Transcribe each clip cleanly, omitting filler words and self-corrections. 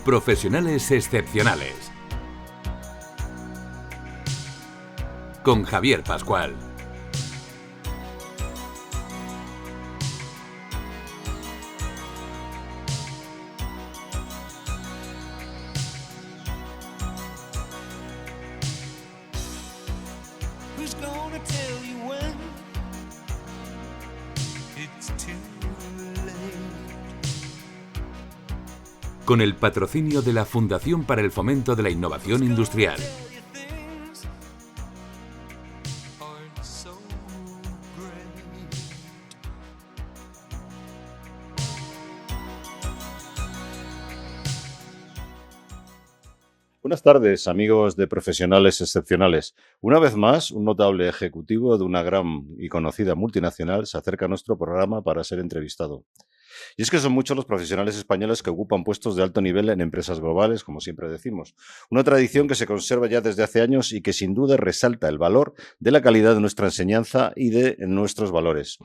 Profesionales excepcionales. Con Javier Pascual. Con el patrocinio de la Fundación para el Fomento de la Innovación Industrial. Buenas tardes, amigos de Profesionales Excepcionales. Una vez más, un notable ejecutivo de una gran y conocida multinacional se acerca a nuestro programa para ser entrevistado. Y es que son muchos los profesionales españoles que ocupan puestos de alto nivel en empresas globales, como siempre decimos. Una tradición que se conserva ya desde hace años y que sin duda resalta el valor de la calidad de nuestra enseñanza y de nuestros valores.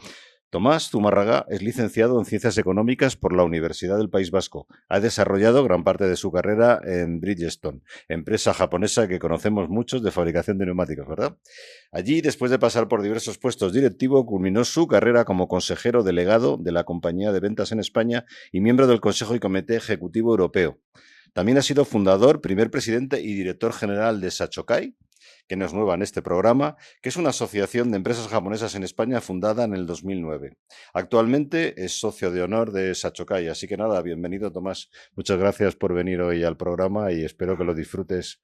Tomás Zumárraga es licenciado en Ciencias Económicas por la Universidad del País Vasco. Ha desarrollado gran parte de su carrera en Bridgestone, empresa japonesa que conocemos muchos de fabricación de neumáticos, ¿verdad? Allí, después de pasar por diversos puestos directivos, culminó su carrera como consejero delegado de la compañía de ventas en España y miembro del Consejo y Comité Ejecutivo Europeo. También ha sido fundador, primer presidente y director general de Sachokai, que no es nueva en este programa, que es una asociación de empresas japonesas en España fundada en el 2009. Actualmente es socio de honor de Sachokai, así que nada, bienvenido Tomás. Muchas gracias por venir hoy al programa y espero que lo disfrutes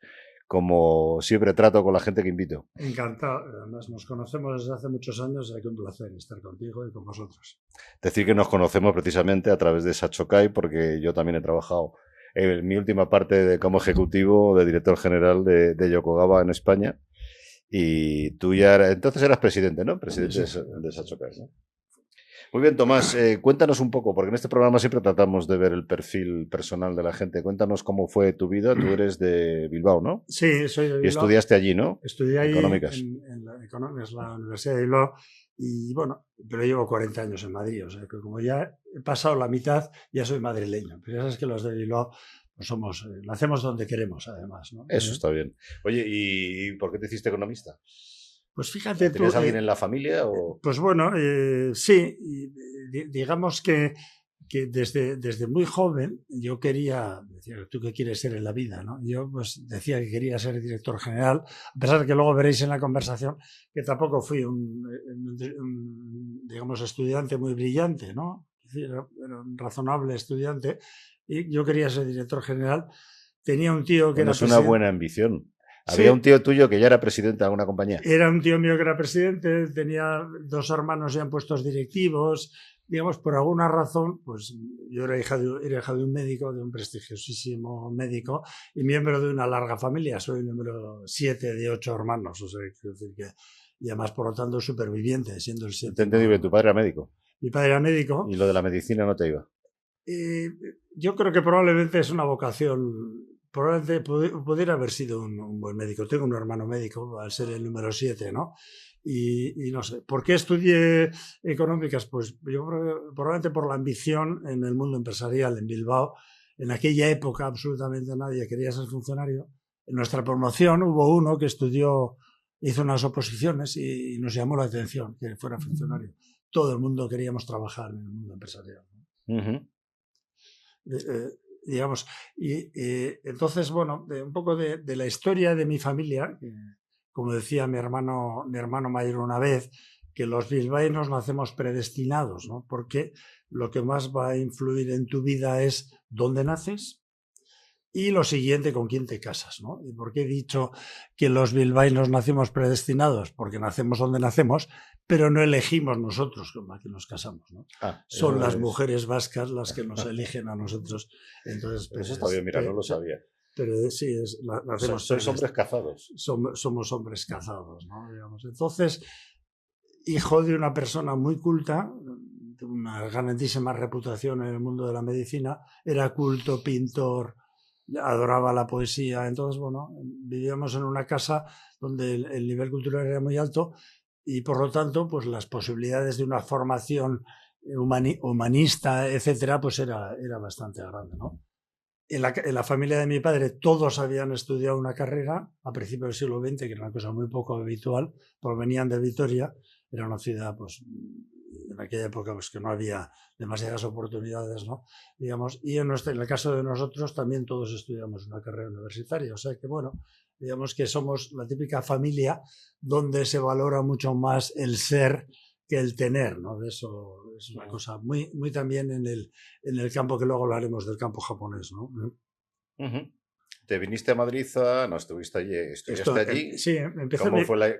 como siempre trato con la gente que invito. Encantado, además nos conocemos desde hace muchos años, así que un placer estar contigo y con vosotros. Decir que nos conocemos precisamente a través de Sachokai porque yo también he trabajado en mi última parte como ejecutivo de director general de Yokogawa en España y tú ya entonces eras presidente, ¿no? Presidente sí, de Sachokai, ¿no? Muy bien, Tomás, cuéntanos un poco, porque en este programa siempre tratamos de ver el perfil personal de la gente. Cuéntanos cómo fue tu vida. Tú eres de Bilbao, ¿no? Sí, soy de Bilbao. Y estudiaste allí, ¿no? Estudié allí Económicas. en la Económicas, la Universidad de Bilbao. Y bueno, pero llevo 40 años en Madrid, o sea que como ya he pasado la mitad, ya soy madrileño. Pero ya sabes que los de Bilbao pues somos, nacemos donde queremos, además, ¿no? Eso está bien. Oye, ¿y por qué te hiciste economista? Pues fíjate, ¿Tenías alguien en la familia? O? Pues bueno, sí, digamos que desde muy joven yo quería, decía, ¿tú qué quieres ser en la vida? ¿No? Yo pues decía que quería ser director general, a pesar de que luego veréis en la conversación que tampoco fui un digamos, estudiante muy brillante, ¿no? Es decir, era un razonable estudiante y yo quería ser director general. Tenía un tío que era presidente. Es una buena ambición. Sí. Había un tío tuyo que ya era presidente de alguna compañía. Era un tío mío que era presidente, tenía 2 hermanos ya en puestos directivos. Digamos, por alguna razón, pues yo era hija de un médico, de un prestigiosísimo médico y miembro de una larga familia. Soy el número 7 de 8 hermanos, o sea, quiero decir que, y además, por lo tanto, superviviente, siendo el 7. Te entendí que tu padre era médico. Mi padre era médico. ¿Y lo de la medicina no te iba? Yo creo que probablemente es una vocación. Probablemente pudiera haber sido un buen médico. Tengo un hermano médico, al ser el número 7, ¿no? Y no sé, ¿por qué estudié económicas? Pues yo probablemente por la ambición en el mundo empresarial en Bilbao. En aquella época absolutamente nadie quería ser funcionario. En nuestra promoción hubo uno que hizo unas oposiciones y nos llamó la atención que fuera funcionario. Todo el mundo queríamos trabajar en el mundo empresarial, ¿no? Uh-huh. Digamos, y entonces, bueno, un poco de la historia de mi familia, como decía mi hermano mayor una vez, que los bilbaínos nacemos predestinados, ¿no? Porque lo que más va a influir en tu vida es dónde naces y lo siguiente, con quién te casas, ¿no? ¿Y por qué he dicho que los bilbaínos nacemos predestinados? Porque nacemos donde nacemos, pero no elegimos nosotros con la que nos casamos, ¿no? Son las mujeres vascas las que nos eligen a nosotros. Entonces, pues, eso está bien, mira, no lo sabía. Pero sí, sois hombres casados. Somos hombres casados, ¿no? Digamos. Entonces, hijo de una persona muy culta, de una grandísima reputación en el mundo de la medicina, era culto, pintor, adoraba la poesía. Entonces, bueno, vivíamos en una casa donde el nivel cultural era muy alto y, por lo tanto, pues las posibilidades de una formación humanista, etcétera, pues era bastante grande, ¿no? en la familia de mi padre todos habían estudiado una carrera a principios del siglo XX, que era una cosa muy poco habitual, provenían de Vitoria, era una ciudad, pues, en aquella época, pues, que no había demasiadas oportunidades, ¿no? Digamos, y en el caso de nosotros también todos estudiamos una carrera universitaria, o sea que, bueno, digamos que somos la típica familia donde se valora mucho más el ser que el tener, ¿no? De eso es una cosa muy, muy también en el campo, que luego hablaremos del campo japonés, ¿no? Te viniste a Madrid, no estuviste allí, estudiaste allí. Sí, empecé.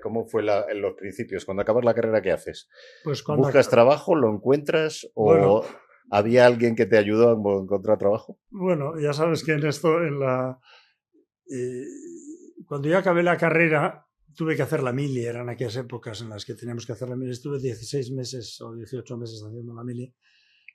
¿Cómo fue en los principios? Cuando acabas la carrera, ¿qué haces? Pues ¿Buscas trabajo? ¿Lo encuentras? ¿O bueno, había alguien que te ayudó a encontrar trabajo? Bueno, ya sabes que en esto, cuando yo acabé la carrera, tuve que hacer la mili, eran aquellas épocas en las que teníamos que hacer la mili. Estuve 16 meses o 18 meses haciendo la mili.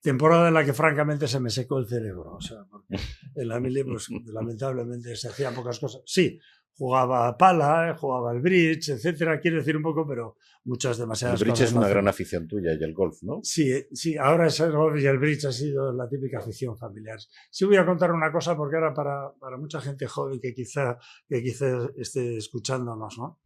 Temporada en la que francamente se me secó el cerebro. O sea, porque en la mili, pues lamentablemente se hacían pocas cosas. Sí, jugaba a pala, jugaba al bridge, etcétera. Quiero decir un poco, pero muchas demasiadas cosas. El bridge es una gran afición tuya y el golf, ¿no? Sí, sí, ahora es el golf y el bridge ha sido la típica afición familiar. Sí voy a contar una cosa porque ahora para mucha gente joven que quizá esté escuchándonos, ¿no?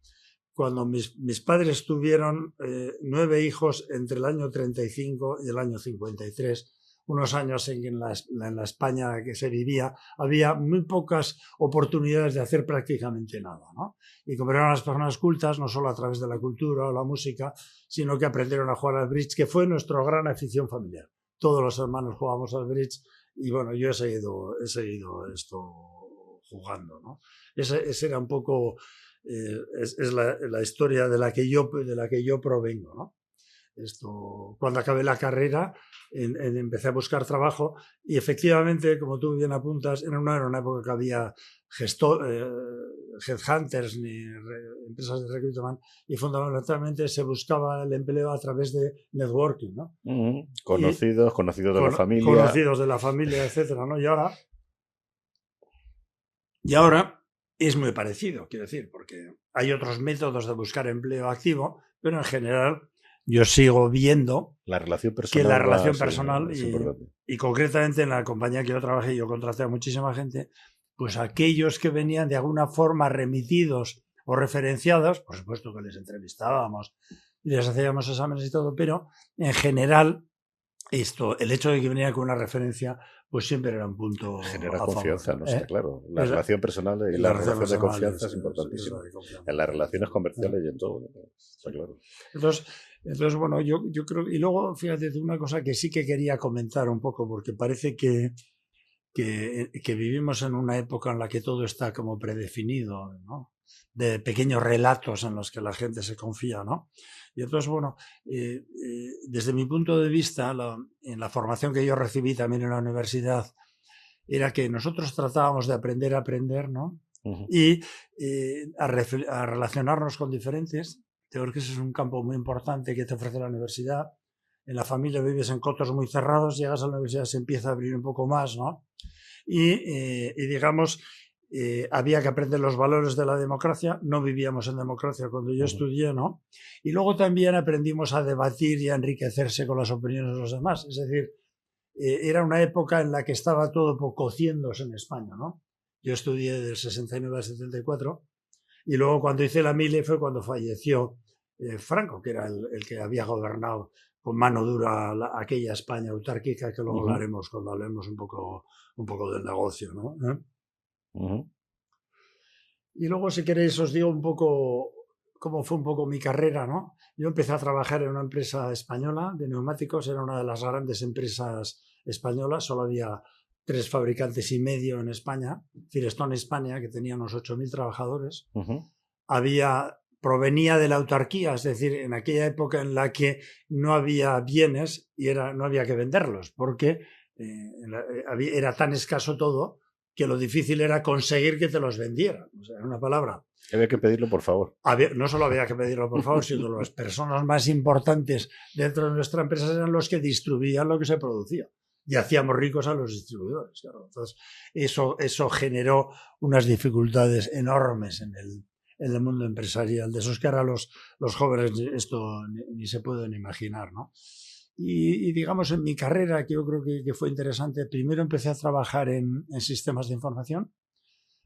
Cuando mis padres tuvieron 9 hijos entre el año 35 y el año 53, unos años en que en la España que se vivía había muy pocas oportunidades de hacer prácticamente nada, ¿no? Y como eran las personas cultas, no solo a través de la cultura o la música, sino que aprendieron a jugar al bridge, que fue nuestra gran afición familiar. Todos los hermanos jugábamos al bridge y bueno, yo he seguido esto jugando, ¿no? Ese era un poco... es la historia de la que yo provengo, ¿no? Cuando acabé la carrera empecé a buscar trabajo y efectivamente, como tú bien apuntas, no era una época que había headhunters ni empresas de reclutamiento, y fundamentalmente se buscaba el empleo a través de networking, ¿no? Conocidos de la familia. Conocidos de la familia, etcétera, ¿no? Y ahora es muy parecido, quiero decir, porque hay otros métodos de buscar empleo activo, pero en general yo sigo viendo la relación personal, que la relación personal y concretamente en la compañía que yo trabajé, yo contraté a muchísima gente, pues aquellos que venían de alguna forma remitidos o referenciados, por supuesto que les entrevistábamos y les hacíamos exámenes y todo, pero en general el hecho de que venía con una referencia, pues siempre era un punto. Genera confianza, no está claro. La relación personal y la relación de confianza es importantísima. En las relaciones comerciales y en todo, está claro. Entonces, bueno, yo creo. Y luego, fíjate, una cosa que sí que quería comentar un poco, porque parece que vivimos en una época en la que todo está como predefinido, ¿no? De pequeños relatos en los que la gente se confía, ¿no? Y entonces, bueno, desde mi punto de vista, en la formación que yo recibí también en la universidad, era que nosotros tratábamos de aprender a aprender, ¿no? Y a relacionarnos con diferentes. Creo que ese es un campo muy importante que te ofrece la universidad. En la familia vives en cotos muy cerrados, llegas a la universidad, se empieza a abrir un poco más, ¿no? Y digamos, había que aprender los valores de la democracia. No vivíamos en democracia cuando yo estudié, ¿no? Y luego también aprendimos a debatir y a enriquecerse con las opiniones de los demás. Es decir, era una época en la que estaba todo cociéndose en España, ¿no? Yo estudié del 69 al 74 y luego cuando hice la mili fue cuando falleció Franco, que era el que había gobernado con mano dura aquella España autárquica, que luego hablaremos cuando hablemos un poco del negocio, ¿no? Y luego, si queréis, os digo un poco cómo fue un poco mi carrera, ¿no? Yo empecé a trabajar en una empresa española de neumáticos, era una de las grandes empresas españolas, solo había 3 fabricantes y medio en España, Firestone España, que tenía unos 8.000 trabajadores. Provenía de la autarquía, es decir, en aquella época en la que no había bienes y no había que venderlos, porque era tan escaso todo que lo difícil era conseguir que te los vendieran. O sea, en una palabra. Había que pedirlo, por favor. No solo había que pedirlo, por favor, sino las personas más importantes dentro de nuestra empresa eran los que distribuían lo que se producía. Y hacíamos ricos a los distribuidores. Claro. Entonces, eso generó unas dificultades enormes en el mundo empresarial, de esos que ahora los jóvenes esto ni se pueden imaginar, ¿no? Y digamos, en mi carrera, que yo creo que fue interesante, primero empecé a trabajar en sistemas de información,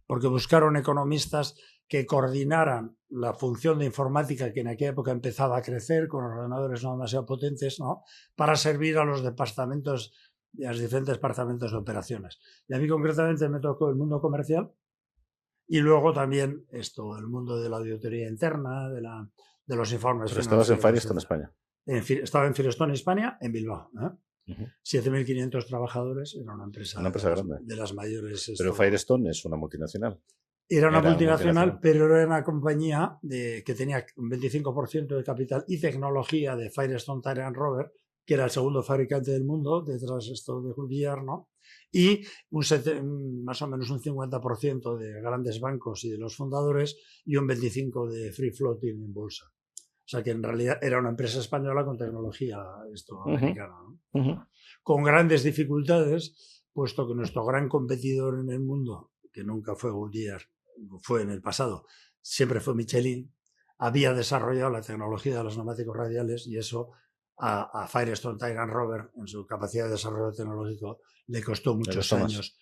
porque buscaron economistas que coordinaran la función de informática que en aquella época empezaba a crecer con ordenadores no demasiado potentes, ¿no?, para servir a los departamentos, a los diferentes departamentos de operaciones. Y a mí concretamente me tocó el mundo comercial y luego también el mundo de la auditoría interna, de los informes Pero financieros. estabas en Firestone, España. Estaba en Firestone, España, en Bilbao. 7.500 trabajadores, era una empresa grande. De las mayores. Pero Firestone es una multinacional. Era una multinacional, pero era una compañía que tenía un 25% de capital y tecnología de Firestone Tire and Rubber, que era el segundo fabricante del mundo, detrás de Goodyear, ¿no? Y más o menos un 50% de grandes bancos y de los fundadores y un 25% de free floating en bolsa. O sea que en realidad era una empresa española con tecnología americana, ¿no? Con grandes dificultades, puesto que nuestro gran competidor en el mundo, que nunca fue Goodyear, fue en el pasado, siempre fue Michelin, había desarrollado la tecnología de los neumáticos radiales y eso a Firestone Tire and Rubber, en su capacidad de desarrollo tecnológico, le costó muchos años.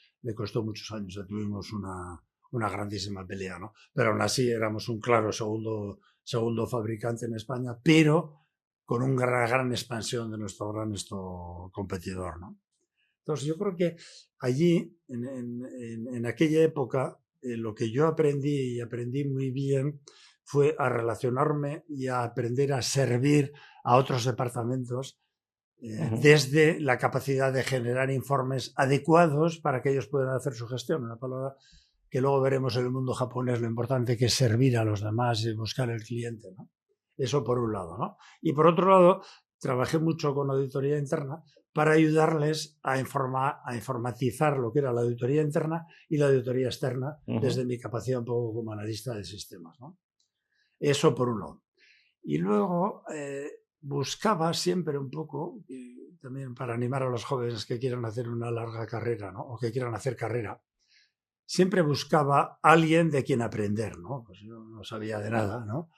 Tuvimos una grandísima pelea, ¿no? Pero aún así éramos un claro segundo fabricante en España, pero con una gran expansión de nuestro gran competidor, ¿no? Entonces yo creo que allí, en aquella época, lo que yo aprendí, y aprendí muy bien, fue a relacionarme y a aprender a servir a otros departamentos desde la capacidad de generar informes adecuados para que ellos puedan hacer su gestión. Una palabra que luego veremos en el mundo japonés, lo importante que es servir a los demás y buscar el cliente, ¿no? Eso por un lado, ¿no? Y por otro lado, trabajé mucho con auditoría interna para ayudarles a informatizar lo que era la auditoría interna y la auditoría externa desde mi capacidad un poco como analista de sistemas, ¿no? Eso por un lado. Y luego buscaba siempre un poco, también para animar a los jóvenes que quieran hacer una larga carrera, ¿no?, o que quieran hacer carrera, siempre buscaba a alguien de quien aprender, ¿no? Pues yo no sabía de nada, ¿no?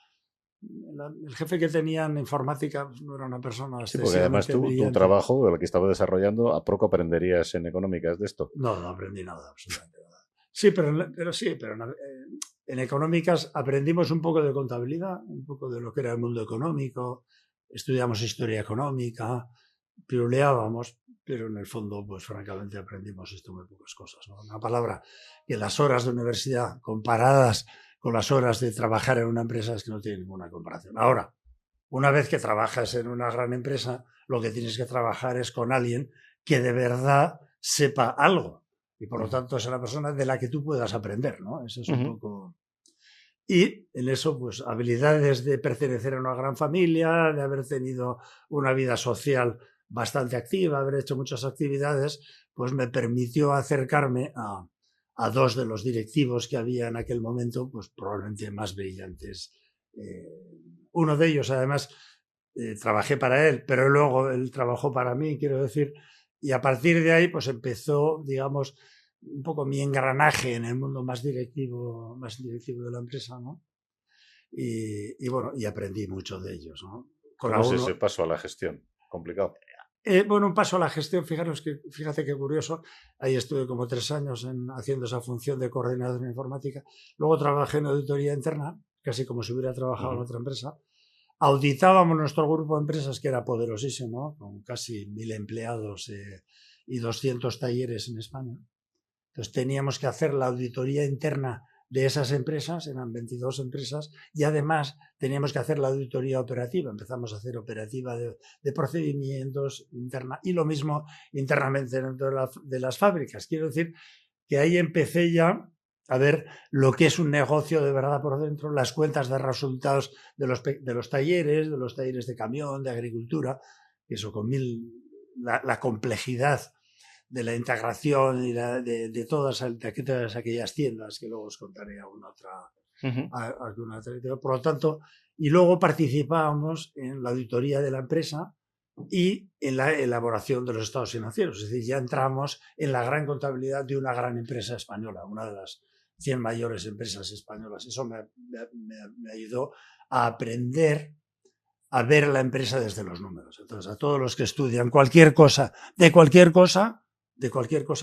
El jefe que tenía en informática no era una persona excesivamente porque además tu trabajo, el que estaba desarrollando, ¿a poco aprenderías en económicas de esto? No aprendí nada, absolutamente nada. Sí, pero en económicas aprendimos un poco de contabilidad, un poco de lo que era el mundo económico, estudiamos historia económica, piruleábamos, pero en el fondo, pues francamente aprendimos muy pocas cosas, ¿no? Una palabra que las horas de universidad comparadas con las horas de trabajar en una empresa es que no tiene ninguna comparación. Ahora, una vez que trabajas en una gran empresa, lo que tienes que trabajar es con alguien que de verdad sepa algo y por lo tanto es una persona de la que tú puedas aprender, ¿no? Eso es un poco... Y en eso, pues, habilidades de pertenecer a una gran familia, de haber tenido una vida social bastante activa, haber hecho muchas actividades, pues me permitió acercarme a dos de los directivos que había en aquel momento, pues probablemente más brillantes. Uno de ellos, además, trabajé para él, pero luego él trabajó para mí, quiero decir, y a partir de ahí, pues empezó, digamos, un poco mi engranaje en el mundo más directivo de la empresa, ¿no? Y bueno, y aprendí mucho de ellos, ¿no? ¿Cómo es ese paso a la gestión? Complicado. Bueno, un paso a la gestión, fíjate qué curioso. Ahí estuve como 3 años haciendo esa función de coordinador en informática. Luego trabajé en auditoría interna, casi como si hubiera trabajado en otra empresa. Auditábamos nuestro grupo de empresas, que era poderosísimo, con casi 1.000 empleados y 200 talleres en España. Entonces teníamos que hacer la auditoría interna de esas empresas, eran 22 empresas, y además teníamos que hacer la auditoría operativa. Empezamos a hacer operativa de procedimientos interna y lo mismo internamente dentro de las fábricas. Quiero decir que ahí empecé ya a ver lo que es un negocio de verdad por dentro, las cuentas de resultados de los talleres de camión, de agricultura, eso con la complejidad de la integración y de todas aquellas tiendas que luego os contaré alguna otra. Por lo tanto, y luego participábamos en la auditoría de la empresa y en la elaboración de los estados financieros. Es decir, ya entramos en la gran contabilidad de una gran empresa española, una de las 100 mayores empresas españolas. Eso me ayudó a aprender a ver la empresa desde los números. Entonces, a todos los que estudian cualquier cosa, de cualquier cosa,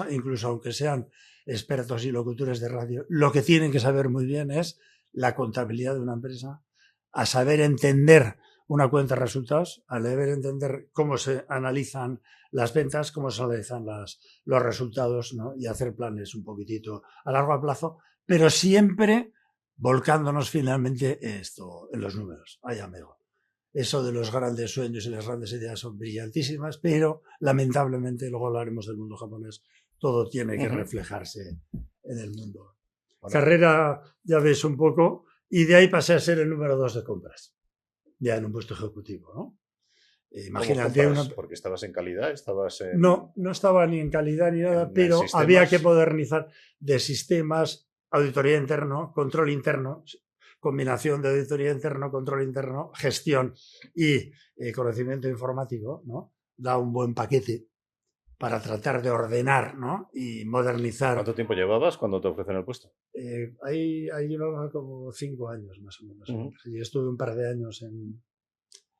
incluso aunque sean expertos y locutores de radio, lo que tienen que saber muy bien es la contabilidad de una empresa, a saber entender una cuenta de resultados, a saber entender cómo se analizan las ventas, cómo se analizan los resultados, ¿no? Y hacer planes un poquitito a largo plazo, pero siempre volcándonos finalmente en los números. Ay, amigo. Eso de los grandes sueños y las grandes ideas son brillantísimas, pero lamentablemente, luego hablaremos del mundo japonés, todo tiene que reflejarse en el mundo. Bueno. Carrera, ya ves un poco, y de ahí pasé a ser el número 2 de compras, ya en un puesto ejecutivo, ¿no? Imagínate porque estabas en calidad, estabas en... No estaba ni en calidad ni nada, pero sistemas. Había que modernizar de sistemas, auditoría interno, control interno, combinación de auditoría interno, control interno, gestión y conocimiento informático, ¿no? Da un buen paquete para tratar de ordenar, ¿no? Y modernizar. ¿Cuánto tiempo llevabas cuando te ofrecen el puesto? Ahí llevaba como 5 años más o menos. Y estuve un par de años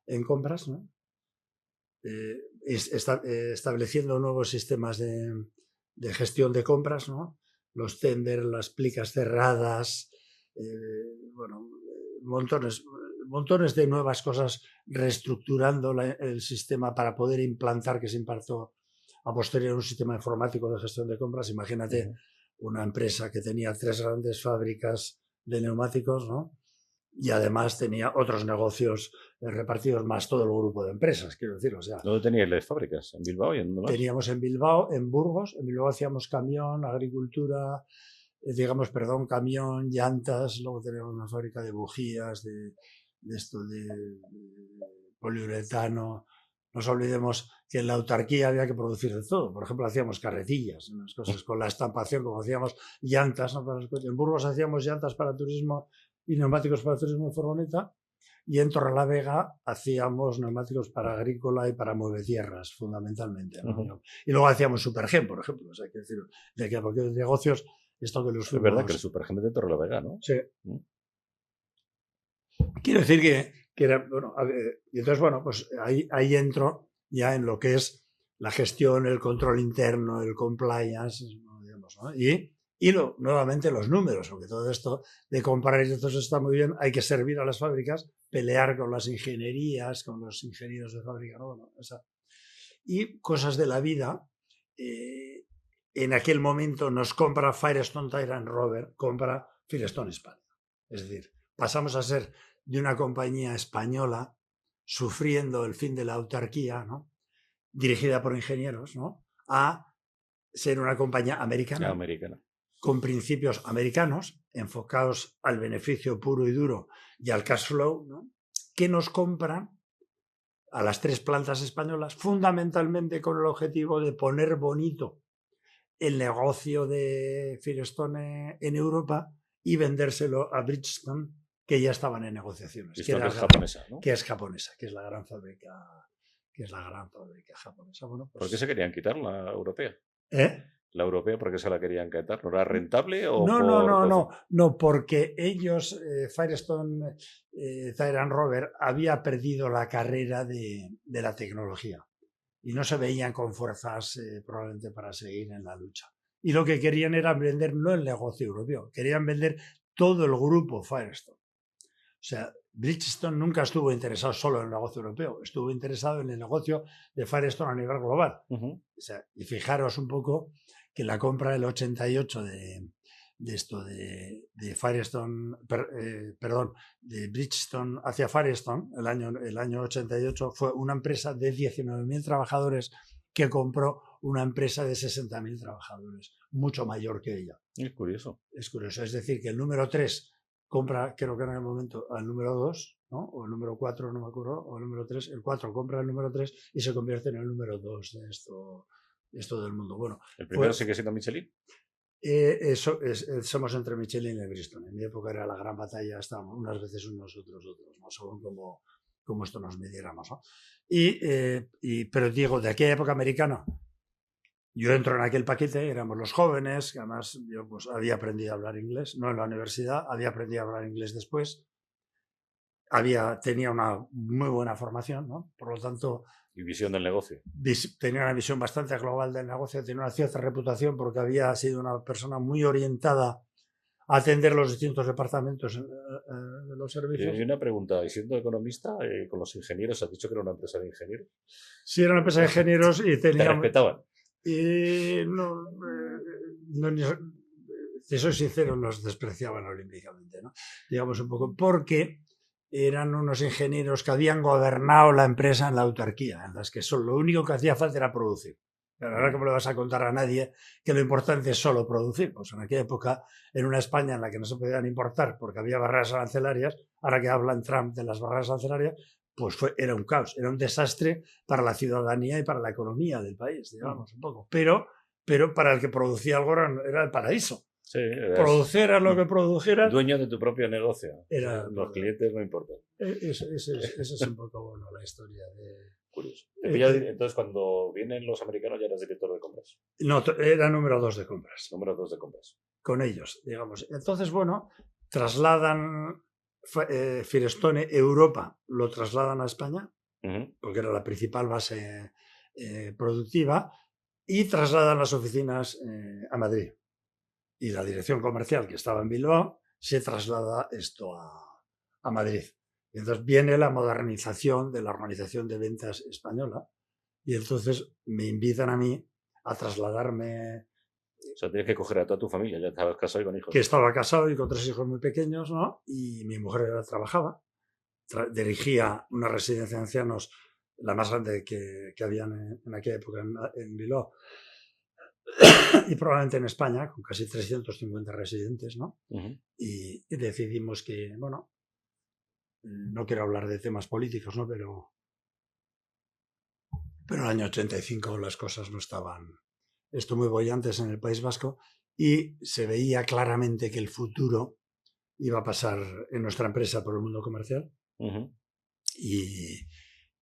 en compras, ¿no? Estableciendo nuevos sistemas de gestión de compras, ¿no? Los tender, las plicas cerradas, bueno, montones de nuevas cosas, reestructurando el sistema para poder implantar, que se implantó a posteriori, un sistema informático de gestión de compras. Imagínate una empresa que tenía 3 grandes fábricas de neumáticos, ¿no? Y además tenía otros negocios repartidos, más todo el grupo de empresas, quiero decir. O sea, ¿dónde teníais las fábricas? ¿En Bilbao y en dónde más? Teníamos en Bilbao, en Burgos. En Bilbao hacíamos camión, agricultura, camión, llantas. Luego teníamos una fábrica de bujías, de poliuretano. No nos olvidemos que en la autarquía había que producir de todo. Por ejemplo, hacíamos carretillas, unas cosas con la estampación, como hacíamos llantas, ¿no? Para los coches. En Burgos hacíamos llantas para turismo y neumáticos para turismo en furgoneta, y en Torrelavega hacíamos neumáticos para agrícola y para muevetierras, fundamentalmente, ¿no? Y luego hacíamos Supergen, por ejemplo. O sea, quiero decir, de que porque los negocios, esto que los fuimos... Es verdad que el Supergen de Torrelavega, ¿no? Sí. Quiero decir que era, bueno, y entonces, bueno, pues ahí entro ya en lo que es la gestión, el control interno, el compliance, digamos, ¿no? Y nuevamente los números, porque todo esto de comprar y todo eso está muy bien, hay que servir a las fábricas, pelear con las ingenierías, con los ingenieros de fábrica, ¿no? Bueno, y cosas de la vida. En aquel momento nos compra Firestone Tire and Rubber, compra Firestone España. Es decir, pasamos a ser de una compañía española sufriendo el fin de la autarquía, ¿no? Dirigida por ingenieros, ¿no? A ser una compañía americana. Con principios americanos, enfocados al beneficio puro y duro y al cash flow, ¿no? Que nos compran a las 3 plantas españolas, fundamentalmente con el objetivo de poner bonito el negocio de Firestone en Europa y vendérselo a Bridgestone, que ya estaban en negociaciones. Que es japonesa, ¿no? Que es japonesa, que es la gran fábrica, japonesa. Bueno, pues, ¿por qué se querían quitar la europea? ¿La europea por qué se la querían quitar? ¿No era rentable? O no, porque ellos, Firestone Tire and Rubber, había perdido la carrera de la tecnología y no se veían con fuerzas probablemente para seguir en la lucha. Y lo que querían era vender no el negocio europeo, querían vender todo el grupo Firestone. O sea, Bridgestone nunca estuvo interesado solo en el negocio europeo, estuvo interesado en el negocio de Firestone a nivel global. O sea, y fijaros un poco que la compra del 88 de Firestone, de Bridgestone hacia Firestone, el año 88, fue una empresa de 19.000 trabajadores que compró una empresa de 60.000 trabajadores, mucho mayor que ella. Es curioso. Es curioso, es decir, que el número 3 compra, creo que en el momento, al número 2, ¿no? O el número 4, no me acuerdo, o el número 3, el 4 compra el número 3 y se convierte en el número 2 de esto del mundo. Bueno, ¿el primero sigue siendo Michelin? Somos entre Michelin y Bridgestone. En mi época era la gran batalla, estábamos unas veces unos otros, ¿no? Según como esto nos midiéramos, ¿no? Pero digo, de aquella época americana, yo entro en aquel paquete, éramos los jóvenes, que además yo pues había aprendido a hablar inglés, no en la universidad, había aprendido a hablar inglés después. tenía una muy buena formación, ¿no? Por lo tanto, Y visión del negocio. tenía una visión bastante global del negocio, tenía una cierta reputación porque había sido una persona muy orientada a atender los distintos departamentos de los servicios. Y una pregunta, y siendo economista, con los ingenieros, has dicho que era una empresa de ingenieros. Sí, era una empresa de ingenieros y ¿Te tenía... respetaban? Y no, si soy sincero, nos despreciaban olímpicamente, ¿no? Digamos un poco, porque eran unos ingenieros que habían gobernado la empresa en la autarquía, en las que lo único que hacía falta era producir. Pero ahora, ¿cómo le vas a contar a nadie que lo importante es solo producir? Pues en aquella época, en una España en la que no se podían importar porque había barreras arancelarias, ahora que hablan Trump de las barreras arancelarias, pues era un caos, era un desastre para la ciudadanía y para la economía del país, digamos, un poco. Pero para el que producía algo era el paraíso. Sí, Produjeras lo que produjeras. Dueño de tu propio negocio. Los clientes no importan. Esa es un poco bueno la historia de... Curioso. Entonces, cuando vienen los americanos, ya eres director de compras. No, era número 2 de compras. Número 2 de compras. Con ellos, digamos. Entonces, bueno, trasladan Firestone Europa, lo trasladan a España, porque era la principal base productiva, y trasladan las oficinas a Madrid. Y la dirección comercial, que estaba en Bilbao, se traslada esto a Madrid. Y entonces viene la modernización de la organización de ventas española y entonces me invitan a mí a trasladarme. O sea, tienes que coger a toda tu familia, ya estabas casado y con hijos. Que estaba casado y con 3 hijos muy pequeños, ¿no? Y mi mujer trabajaba, dirigía una residencia de ancianos, la más grande que había en aquella época en Bilbao. Y probablemente en España, con casi 350 residentes, ¿no? Y decidimos que, bueno, no quiero hablar de temas políticos, ¿no? Pero en el año 85 las cosas no estaban muy bollantes en el País Vasco y se veía claramente que el futuro iba a pasar en nuestra empresa por el mundo comercial.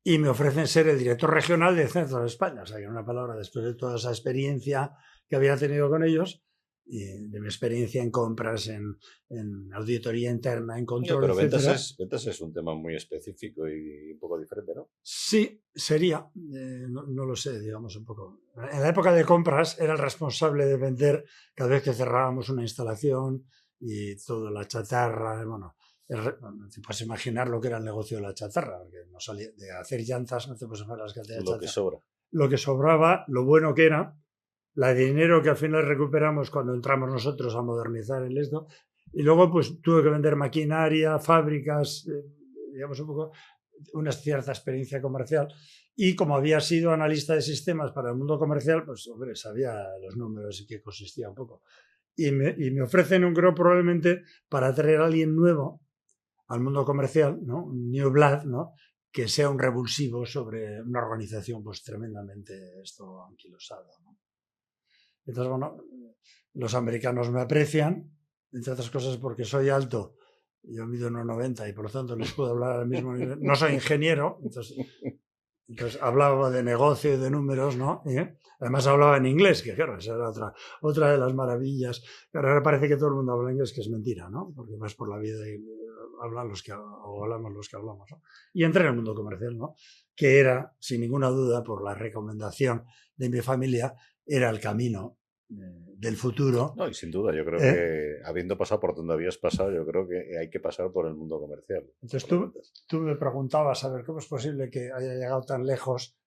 Y me ofrecen ser el director regional del centro de España. O sea, que en una palabra, después de toda esa experiencia que había tenido con ellos, y de mi experiencia en compras, en auditoría interna, en control, pero etcétera. ventas es un tema muy específico y un poco diferente, ¿no? Sí, sería. No lo sé, digamos un poco. En la época de compras era el responsable de vender cada vez que cerrábamos una instalación y toda la chatarra, bueno... te puedes imaginar lo que era el negocio de la chatarra, porque no salía de hacer llantas, no te puedes imaginar las cantidades de chatarra. Lo que sobra. Lo que sobraba, lo bueno que era, la dinero que al final recuperamos cuando entramos nosotros a modernizar el esto, y luego pues tuve que vender maquinaria, fábricas, digamos un poco, una cierta experiencia comercial, y como había sido analista de sistemas para el mundo comercial, pues hombre, sabía los números y qué consistía un poco. Y me ofrecen un grow probablemente para traer a alguien nuevo al mundo comercial, ¿no? Un new blood, ¿no? Que sea un revulsivo sobre una organización pues tremendamente anquilosada, ¿no? Entonces, bueno, los americanos me aprecian, entre otras cosas porque soy alto, yo mido 1,90 y por lo tanto les puedo hablar al mismo nivel. No soy ingeniero, entonces hablaba de negocio y de números, ¿no? Además hablaba en inglés, que claro, esa era otra de las maravillas. Pero ahora parece que todo el mundo habla inglés, que es mentira, ¿no? Porque vas por la vida y hablamos los que hablamos, ¿no? Y entré en el mundo comercial, ¿no? Que era, sin ninguna duda, por la recomendación de mi familia, era el camino del futuro. No, y sin duda, yo creo que habiendo pasado por donde habías pasado, yo creo que hay que pasar por el mundo comercial. Entonces tú me preguntabas, a ver, ¿cómo es posible que haya llegado tan lejos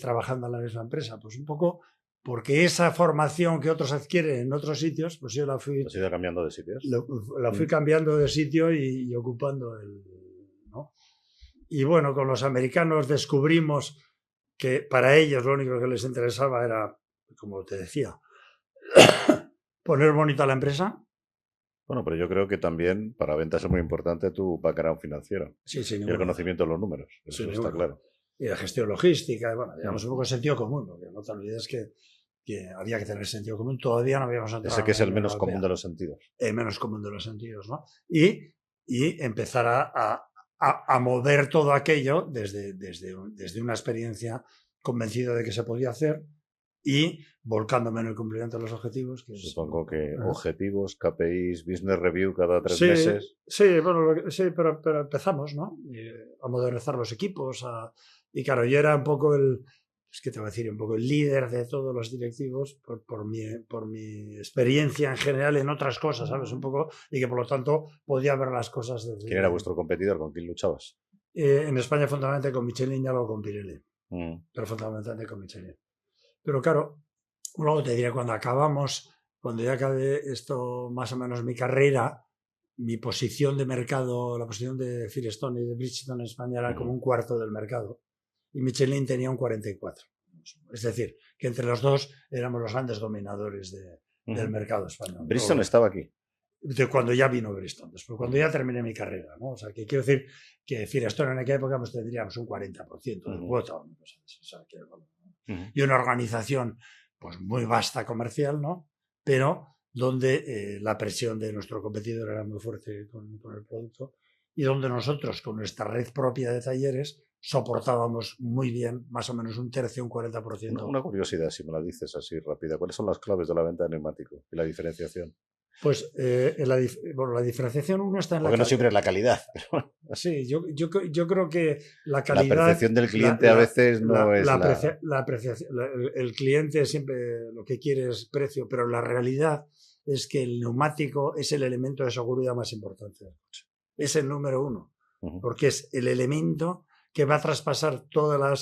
trabajando en la misma empresa? Pues un poco porque esa formación que otros adquieren en otros sitios, pues yo la fui... ¿Has ido cambiando de sitios? La fui cambiando de sitio y ocupando ¿no? Y bueno, con los americanos descubrimos que para ellos lo único que les interesaba era, como te decía, poner bonita la empresa. Bueno, pero yo creo que también para ventas es muy importante tu background financiero. Sí, y el conocimiento de los números. Eso está claro. Y la gestión logística, bueno, digamos un poco de sentido común, porque no te olvides que había que tener sentido común. Todavía no habíamos entrado. Ese que es el menos común de los sentidos. El menos común de los sentidos, ¿no? Y empezar a mover todo aquello desde una experiencia convencido de que se podía hacer y volcándome en el cumplimiento de los objetivos. Supongo que objetivos, KPIs, Business Review cada 3 sí, meses. Sí, bueno, sí, pero empezamos, ¿no? A modernizar los equipos. Y claro, yo era un poco ¿qué te voy a decir? Un poco el líder de todos los directivos por mi experiencia en general en otras cosas, ¿sabes? Un poco, y que por lo tanto podía ver las cosas desde... ¿Quién era vuestro competidor? ¿Con quién luchabas? En España fundamentalmente con Michelin y algo con Pirelli. Pero fundamentalmente con Michelin. Pero claro, luego te diré, cuando ya acabé esto, más o menos mi carrera, mi posición de mercado, la posición de Firestone y de Bridgestone en España era como un cuarto del mercado. Y Michelin tenía un 44. Es decir, que entre los dos éramos los grandes dominadores del mercado español. Bridgestone estaba aquí. De cuando ya vino Bridgestone, después cuando ya terminé mi carrera, ¿no? O sea, que quiero decir que Firestone en aquella época pues, tendríamos un 40% de cuota, o sea, y una organización pues muy vasta comercial, ¿no? Pero donde la presión de nuestro competidor era muy fuerte con el producto y donde nosotros con nuestra red propia de talleres soportábamos muy bien, más o menos un tercio, un 40%. Una curiosidad, si me la dices así rápida, ¿cuáles son las claves de la venta de neumático y la diferenciación? Pues la diferenciación uno está en Porque no siempre es la calidad. Pero... Sí, yo creo que la calidad... La percepción del cliente a veces no es la apreciación. El cliente siempre lo que quiere es precio, pero la realidad es que el neumático es el elemento de seguridad más importante del coche. Es el número uno, porque es el elemento que va a traspasar la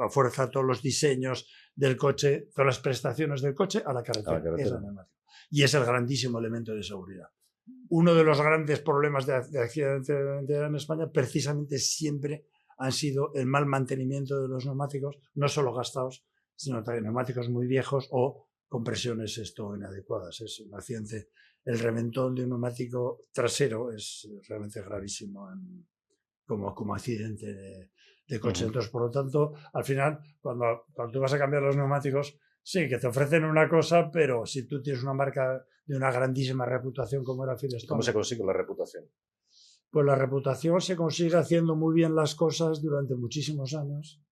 fuerza, todos los diseños del coche, todas las prestaciones del coche a la carretera. Es el neumático. Y es el grandísimo elemento de seguridad. Uno de los grandes problemas de accidentes en España precisamente siempre han sido el mal mantenimiento de los neumáticos, no solo gastados, sino también neumáticos muy viejos o con presiones inadecuadas. Es un accidente. El reventón de un neumático trasero es realmente gravísimo como accidente de coche. Entonces, por lo tanto, al final, cuando tú vas a cambiar los neumáticos, sí, que te ofrecen una cosa, pero si tú tienes una marca de una grandísima reputación como era Firestone... ¿Cómo se consigue la reputación? Pues la reputación se consigue haciendo muy bien las cosas durante muchísimos años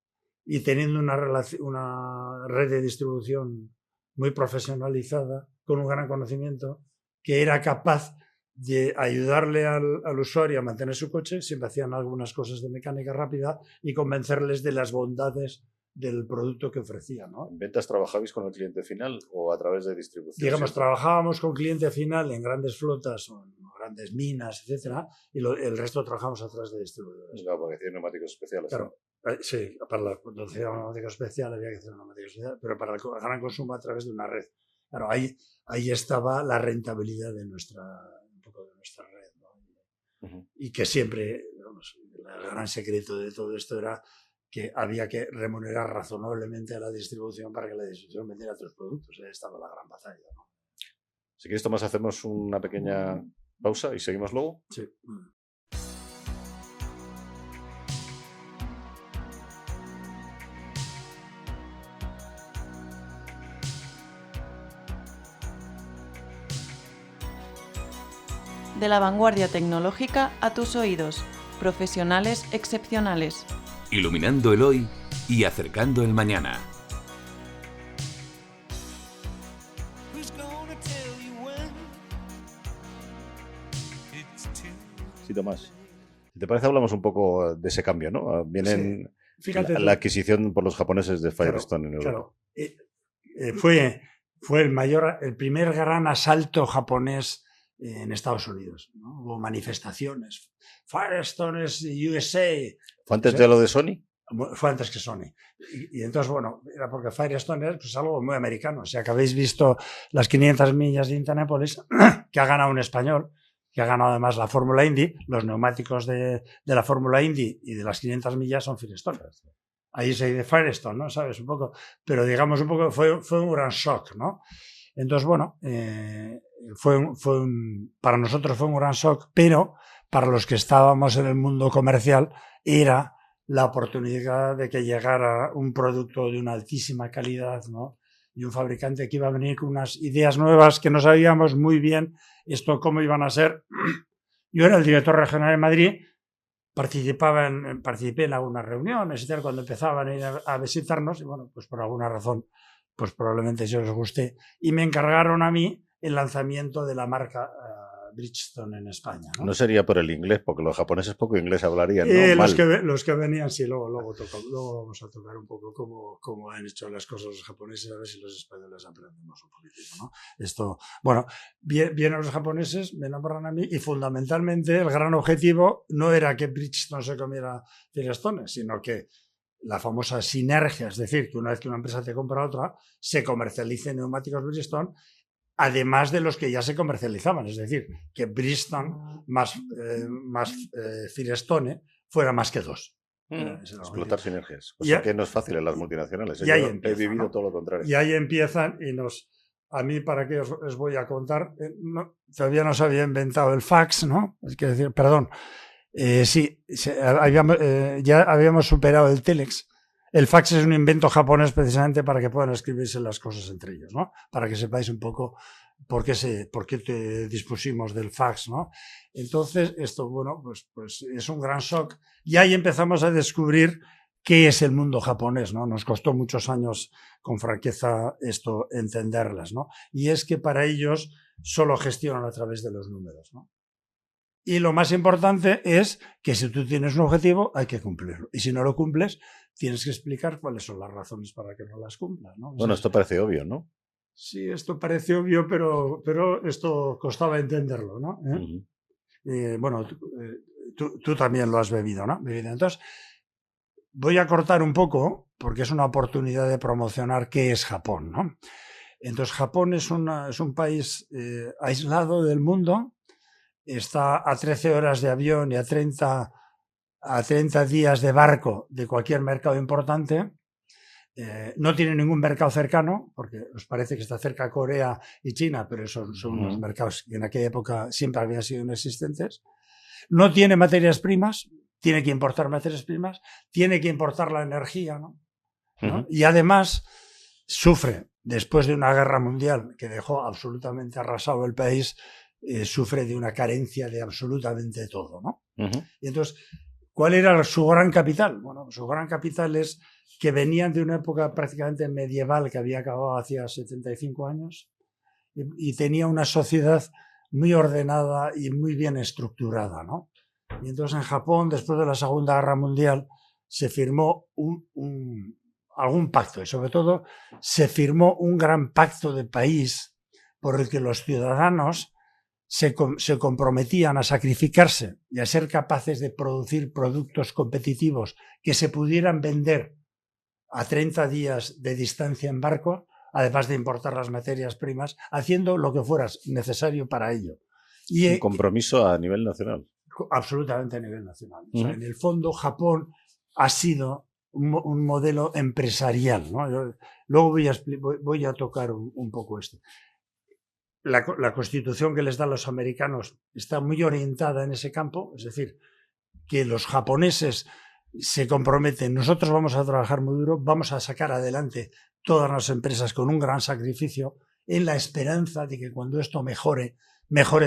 y teniendo una red de distribución muy profesionalizada, con un gran conocimiento, que era capaz de ayudarle al usuario a mantener su coche, siempre hacían algunas cosas de mecánica rápida y convencerles de las bondades del producto que ofrecía, ¿no? ¿En ventas trabajabais con el cliente final o a través de distribución? Digamos, trabajábamos con cliente final en grandes flotas o en grandes minas, etcétera, y el resto trabajamos a través de distribuidores. Claro, porque hacían neumáticos especiales. Claro, sí, para la producción de neumáticos especial había que hacer neumáticos especiales, pero para el gran consumo a través de una red. Claro, ahí estaba la rentabilidad de nuestra red, ¿no? Y que siempre, digamos, el gran secreto de todo esto era que había que remunerar razonablemente a la distribución para que la distribución vendiera otros productos. Ahí estaba la gran batalla, ¿no? Si quieres, Tomás, hacemos una pequeña pausa y seguimos luego. Sí. De la vanguardia tecnológica a tus oídos. Profesionales excepcionales. Iluminando el hoy y acercando el mañana. Sí, Tomás. Si te parece, hablamos un poco de ese cambio, ¿no? Vienen la adquisición por los japoneses de Firestone en Europa. Claro. Fue el primer gran asalto japonés en Estados Unidos, ¿no? Hubo manifestaciones. Firestone es USA. ¿Fue antes de lo de Sony? Fue antes que Sony. Y entonces, bueno, era porque Firestone es pues, algo muy americano. O sea, que habéis visto las 500 millas de Indianápolis, que ha ganado un español, que ha ganado además la Fórmula Indy. Los neumáticos de la Fórmula Indy y de las 500 millas son Firestone. Ahí se dice Firestone, ¿no? ¿Sabes? Un poco, pero digamos un poco, fue un gran shock, ¿no? Entonces, bueno, para nosotros fue un gran shock, pero para los que estábamos en el mundo comercial era la oportunidad de que llegara un producto de una altísima calidad, ¿no? Y un fabricante que iba a venir con unas ideas nuevas que no sabíamos muy bien esto cómo iban a ser. Yo era el director regional en Madrid participé en algunas reuniones y tal, cuando empezaban a ir a visitarnos, y bueno, pues por alguna razón, pues probablemente yo les gusté, y me encargaron a mí el lanzamiento de la marca Bridgestone en España, ¿no? No sería por el inglés, porque los japoneses poco inglés hablarían, ¿no? Los que venían, sí, luego vamos a tocar un poco cómo han hecho las cosas los japoneses, a ver si los españoles aprendemos un poquitito, ¿no? Esto, bueno, vienen los japoneses, me nombran a mí, y fundamentalmente el gran objetivo no era que Bridgestone se comiera Firestone, sino que la famosa sinergia, es decir, que una vez que una empresa te compra otra, se comercialicen neumáticos Bridgestone, además de los que ya se comercializaban, es decir, que Bridgestone más Firestone fuera más que dos. Explotar sinergias, cosa que no es fácil en las multinacionales. Yo he vivido todo lo contrario. Y ahí empiezan a mí, ¿para qué os voy a contar? Todavía no se había inventado el fax, ¿no? Es decir, perdón. Ya habíamos superado el telex. El fax es un invento japonés precisamente para que puedan escribirse las cosas entre ellos, ¿no? Para que sepáis un poco por qué te dispusimos del fax, ¿no? Entonces, esto, bueno, pues es un gran shock. Y ahí empezamos a descubrir qué es el mundo japonés, ¿no? Nos costó muchos años, con franqueza, esto entenderlas, ¿no? Y es que para ellos solo gestionan a través de los números, ¿no? Y lo más importante es que si tú tienes un objetivo, hay que cumplirlo. Y si no lo cumples, tienes que explicar cuáles son las razones para que no las cumplas, ¿no? Bueno, esto parece obvio, ¿no? Sí, esto parece obvio, pero esto costaba entenderlo, ¿no? Bueno, tú también lo has vivido, ¿no? Entonces, voy a cortar un poco, porque es una oportunidad de promocionar qué es Japón, ¿no? Entonces, Japón es un país aislado del mundo. Está a 13 horas de avión y a 30 días de barco de cualquier mercado importante. No tiene ningún mercado cercano, porque os parece que está cerca Corea y China, pero son unos mercados que en aquella época siempre habían sido inexistentes. No tiene materias primas, tiene que importar materias primas, tiene que importar la energía, ¿no? Y además sufre, después de una guerra mundial que dejó absolutamente arrasado el país, sufre de una carencia de absolutamente todo, ¿no? Y entonces, ¿cuál era su gran capital? Bueno, su gran capital es que venían de una época prácticamente medieval que había acabado hacía 75 años y tenía una sociedad muy ordenada y muy bien estructurada, ¿no? Y entonces en Japón, después de la Segunda Guerra Mundial, se firmó algún pacto y sobre todo se firmó un gran pacto de país por el que los ciudadanos se comprometían a sacrificarse y a ser capaces de producir productos competitivos que se pudieran vender a 30 días de distancia en barco, además de importar las materias primas, haciendo lo que fuera necesario para ello. Y un compromiso a nivel nacional. Absolutamente a nivel nacional. O sea, en el fondo, Japón ha sido un modelo empresarial, ¿no? Luego voy a tocar un poco esto. La constitución que les dan los americanos está muy orientada en ese campo, es decir, que los japoneses se comprometen, nosotros vamos a trabajar muy duro, vamos a sacar adelante todas las empresas con un gran sacrificio en la esperanza de que cuando esto mejore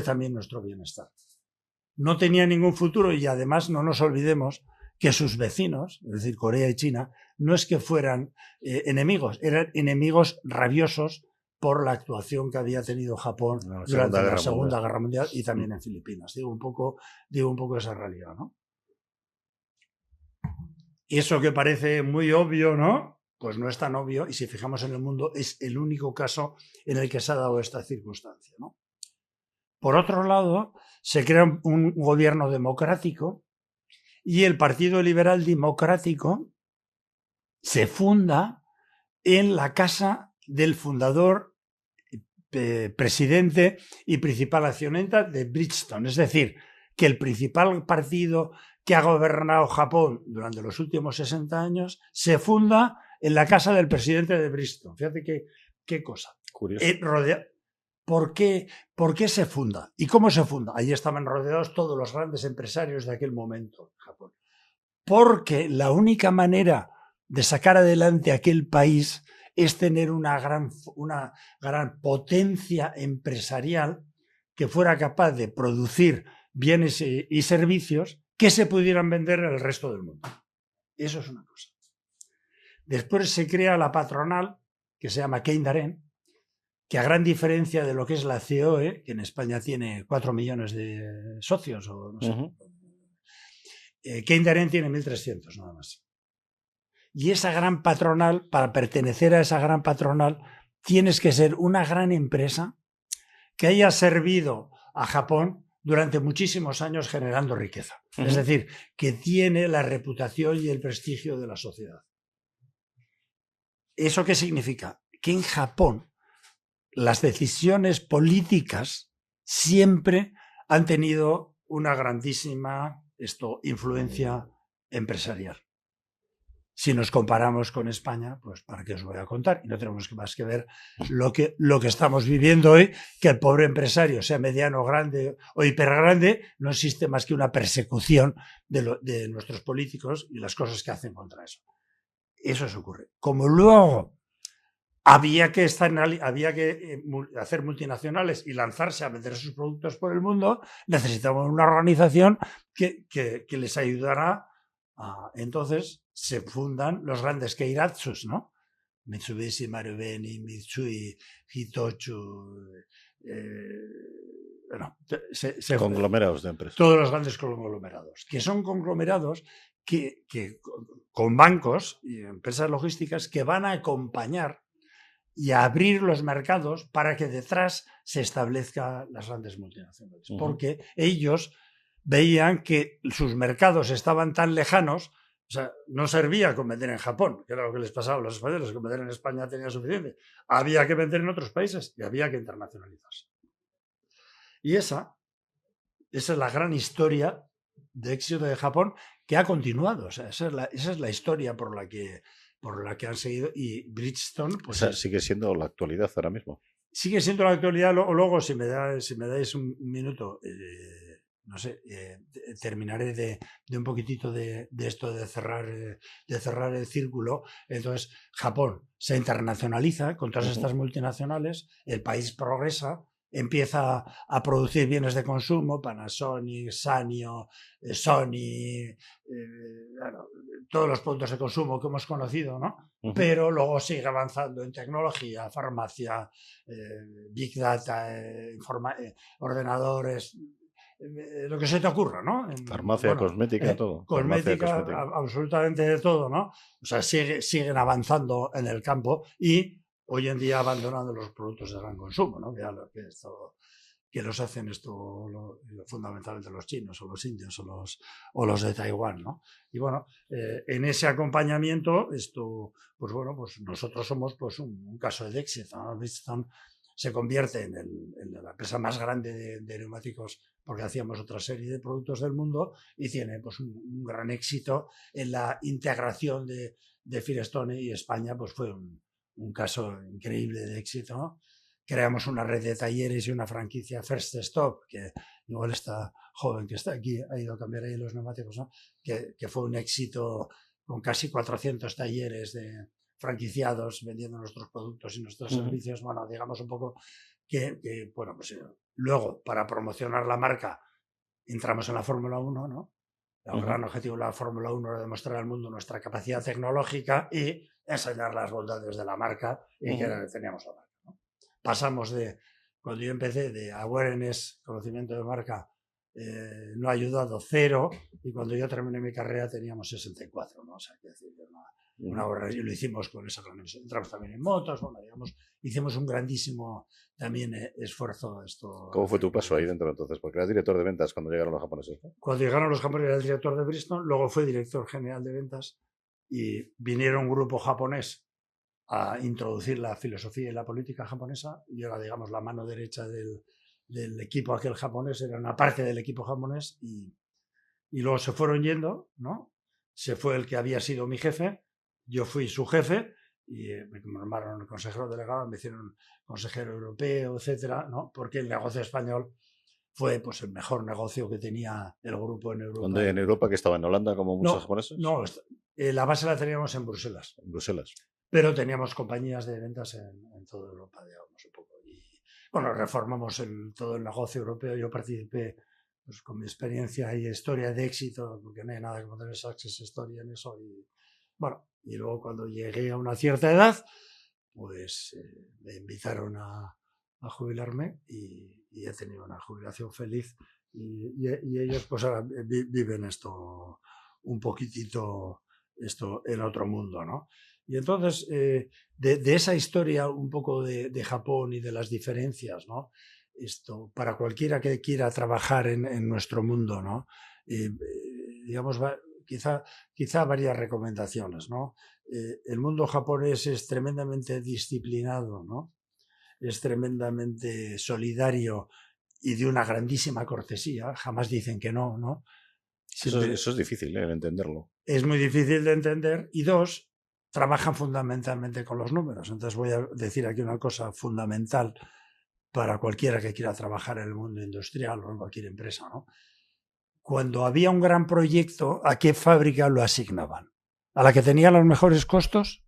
también nuestro bienestar. No tenía ningún futuro y además no nos olvidemos que sus vecinos, es decir, Corea y China, no es que fueran enemigos, eran enemigos rabiosos por la actuación que había tenido Japón durante la Segunda Guerra Mundial y también en Filipinas. Digo un poco esa realidad, ¿no? Y eso que parece muy obvio, ¿no? Pues no es tan obvio y si fijamos en el mundo es el único caso en el que se ha dado esta circunstancia, ¿no? Por otro lado, se crea un gobierno democrático y el Partido Liberal Democrático se funda en la casa del fundador, presidente y principal accionista de Bridgestone. Es decir, que el principal partido que ha gobernado Japón durante los últimos 60 años se funda en la casa del presidente de Bridgestone. Fíjate qué cosa. Curioso. ¿Por qué se funda? ¿Y cómo se funda? Allí estaban rodeados todos los grandes empresarios de aquel momento en Japón. Porque la única manera de sacar adelante aquel país es tener una gran potencia empresarial que fuera capaz de producir bienes y servicios que se pudieran vender en el resto del mundo. Eso es una cosa. Después se crea la patronal, que se llama Keindarén, que a gran diferencia de lo que es la COE, que en España tiene 4 millones de socios, o no sé, Keindarén tiene 1.300 nada más. Y esa gran patronal, para pertenecer a esa gran patronal, tienes que ser una gran empresa que haya servido a Japón durante muchísimos años generando riqueza. Es decir, que tiene la reputación y el prestigio de la sociedad. ¿Eso qué significa? Que en Japón las decisiones políticas siempre han tenido una grandísima influencia empresarial. Si nos comparamos con España, pues para qué os voy a contar, y no tenemos más que ver lo que estamos viviendo hoy, que el pobre empresario, sea mediano, grande o hipergrande, no existe más que una persecución de nuestros políticos y las cosas que hacen contra eso. Eso se ocurre. Como luego había que hacer multinacionales y lanzarse a vender sus productos por el mundo, necesitaban una organización que les ayudara. Entonces se fundan los grandes Keiratsus, ¿no? Mitsubishi, Marubeni, Mitsui, Hitochu, conglomerados de empresas. Todos los grandes conglomerados, que son conglomerados que con bancos y empresas logísticas que van a acompañar y a abrir los mercados para que detrás se establezcan las grandes multinacionales. Porque ellos veían que sus mercados estaban tan lejanos, o sea, no servía con vender en Japón, que era lo que les pasaba a los españoles, que vender en España tenía suficiente. Había que vender en otros países y había que internacionalizarse. Y esa es la gran historia de éxito de Japón que ha continuado. O sea, esa es la historia por la que han seguido. Y Bridgestone, pues sigue siendo la actualidad ahora mismo. Sigue siendo la actualidad. Luego, si me dais un minuto, no sé, terminaré de un poquitito de esto de cerrar el círculo. Entonces, Japón se internacionaliza con todas estas multinacionales, el país progresa, empieza a producir bienes de consumo, Panasonic, Sanyo, Sony, bueno, todos los productos de consumo que hemos conocido, ¿no? Pero luego sigue avanzando en tecnología, farmacia, big data, ordenadores, lo que se te ocurra, ¿no? Farmacia, cosmética, todo. Cosmética, absolutamente de todo, ¿no? O sea, siguen avanzando en el campo y hoy en día abandonando los productos de gran consumo, ¿no? Que los hacen fundamentalmente los chinos o los indios o los de Taiwán, ¿no? Y bueno, en ese acompañamiento, pues bueno, pues nosotros somos pues un caso de éxito, ¿no? Bridgestone se convierte en la empresa más grande de neumáticos porque hacíamos otra serie de productos del mundo y tiene pues un gran éxito en la integración de Firestone, y España pues fue un caso increíble de éxito, ¿no? Creamos una red de talleres y una franquicia First Stop, que igual esta joven que está aquí ha ido a cambiar ahí los neumáticos, ¿no? Que fue un éxito con casi 400 talleres de franquiciados vendiendo nuestros productos y nuestros servicios. Bueno, digamos un poco que bueno, pues luego para promocionar la marca entramos en la Fórmula 1, ¿no? El gran objetivo de la Fórmula 1 era demostrar al mundo nuestra capacidad tecnológica y enseñar las bondades de la marca y que teníamos la marca, ¿no? Pasamos cuando yo empecé, de awareness, conocimiento de marca, no ha ayudado 0, y cuando yo terminé mi carrera teníamos 64, ¿no? O sea, que decir, una barbaridad, y lo hicimos con esa gran emisión. Entramos también en motos, bueno, digamos, hicimos un grandísimo también esfuerzo. ¿Cómo fue tu paso ahí dentro entonces? Porque eras director de ventas cuando llegaron los japoneses, ¿no? Cuando llegaron los japoneses era el director de Bridgestone, luego fue director general de ventas, y vinieron un grupo japonés a introducir la filosofía y la política japonesa. Yo era, digamos, la mano derecha del equipo aquel japonés, era una parte del equipo japonés, y luego se fueron yendo, ¿no? Se fue el que había sido mi jefe, yo fui su jefe, y me nombraron consejero delegado, me hicieron consejero europeo, etcétera, ¿no? Porque el negocio español fue pues el mejor negocio que tenía el grupo en Europa. ¿Dónde en Europa, que estaba en Holanda como muchos japoneses? No, la base la teníamos en Bruselas. En Bruselas. Pero teníamos compañías de ventas en toda Europa, digamos, un poco. Y bueno, reformamos todo el negocio europeo. Yo participé pues con mi experiencia y historia de éxito, porque no hay nada como tener success story en eso. Y bueno, y luego cuando llegué a una cierta edad, pues me invitaron a jubilarme y he tenido una jubilación feliz y ellos pues ahora viven esto un poquitito esto en otro mundo, ¿no? Y entonces de esa historia un poco de Japón y de las diferencias, ¿no? Esto para cualquiera que quiera trabajar en nuestro mundo, ¿no? Digamos, quizá varias recomendaciones, ¿no? El mundo japonés es tremendamente disciplinado, ¿no? Es tremendamente solidario y de una grandísima cortesía. Jamás dicen que no, ¿no? Eso es difícil, de entenderlo. Es muy difícil de entender. Y dos, trabajan fundamentalmente con los números. Entonces voy a decir aquí una cosa fundamental para cualquiera que quiera trabajar en el mundo industrial o en cualquier empresa, ¿no? Cuando había un gran proyecto, ¿a qué fábrica lo asignaban? ¿A la que tenía los mejores costos?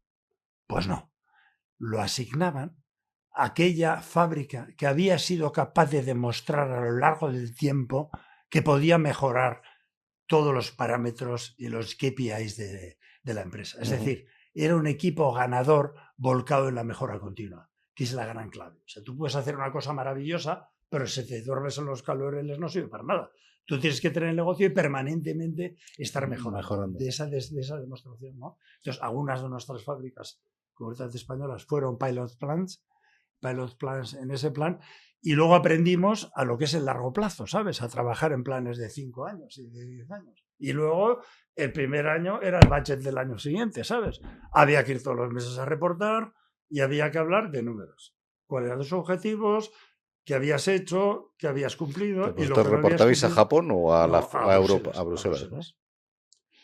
Pues no. Lo asignaban a aquella fábrica que había sido capaz de demostrar a lo largo del tiempo que podía mejorar todos los parámetros y los KPIs de la empresa. Es decir, era un equipo ganador volcado en la mejora continua, que es la gran clave. O sea, tú puedes hacer una cosa maravillosa, pero si te duermes en los laureles no sirve para nada. Tú tienes que tener el negocio y permanentemente estar mejorando. De esa demostración, ¿no? Entonces, algunas de nuestras fábricas concretamente españolas fueron pilot plants en ese plan, y luego aprendimos a lo que es el largo plazo, ¿sabes? A trabajar en planes de 5 años y de 10 años. Y luego el primer año era el budget del año siguiente, ¿sabes? Había que ir todos los meses a reportar y había que hablar de números. ¿Cuáles eran tus objetivos? ¿Qué habías hecho? ¿Qué habías cumplido? ¿Y lo reportabais a Japón o a Europa? A Bruselas, ¿no?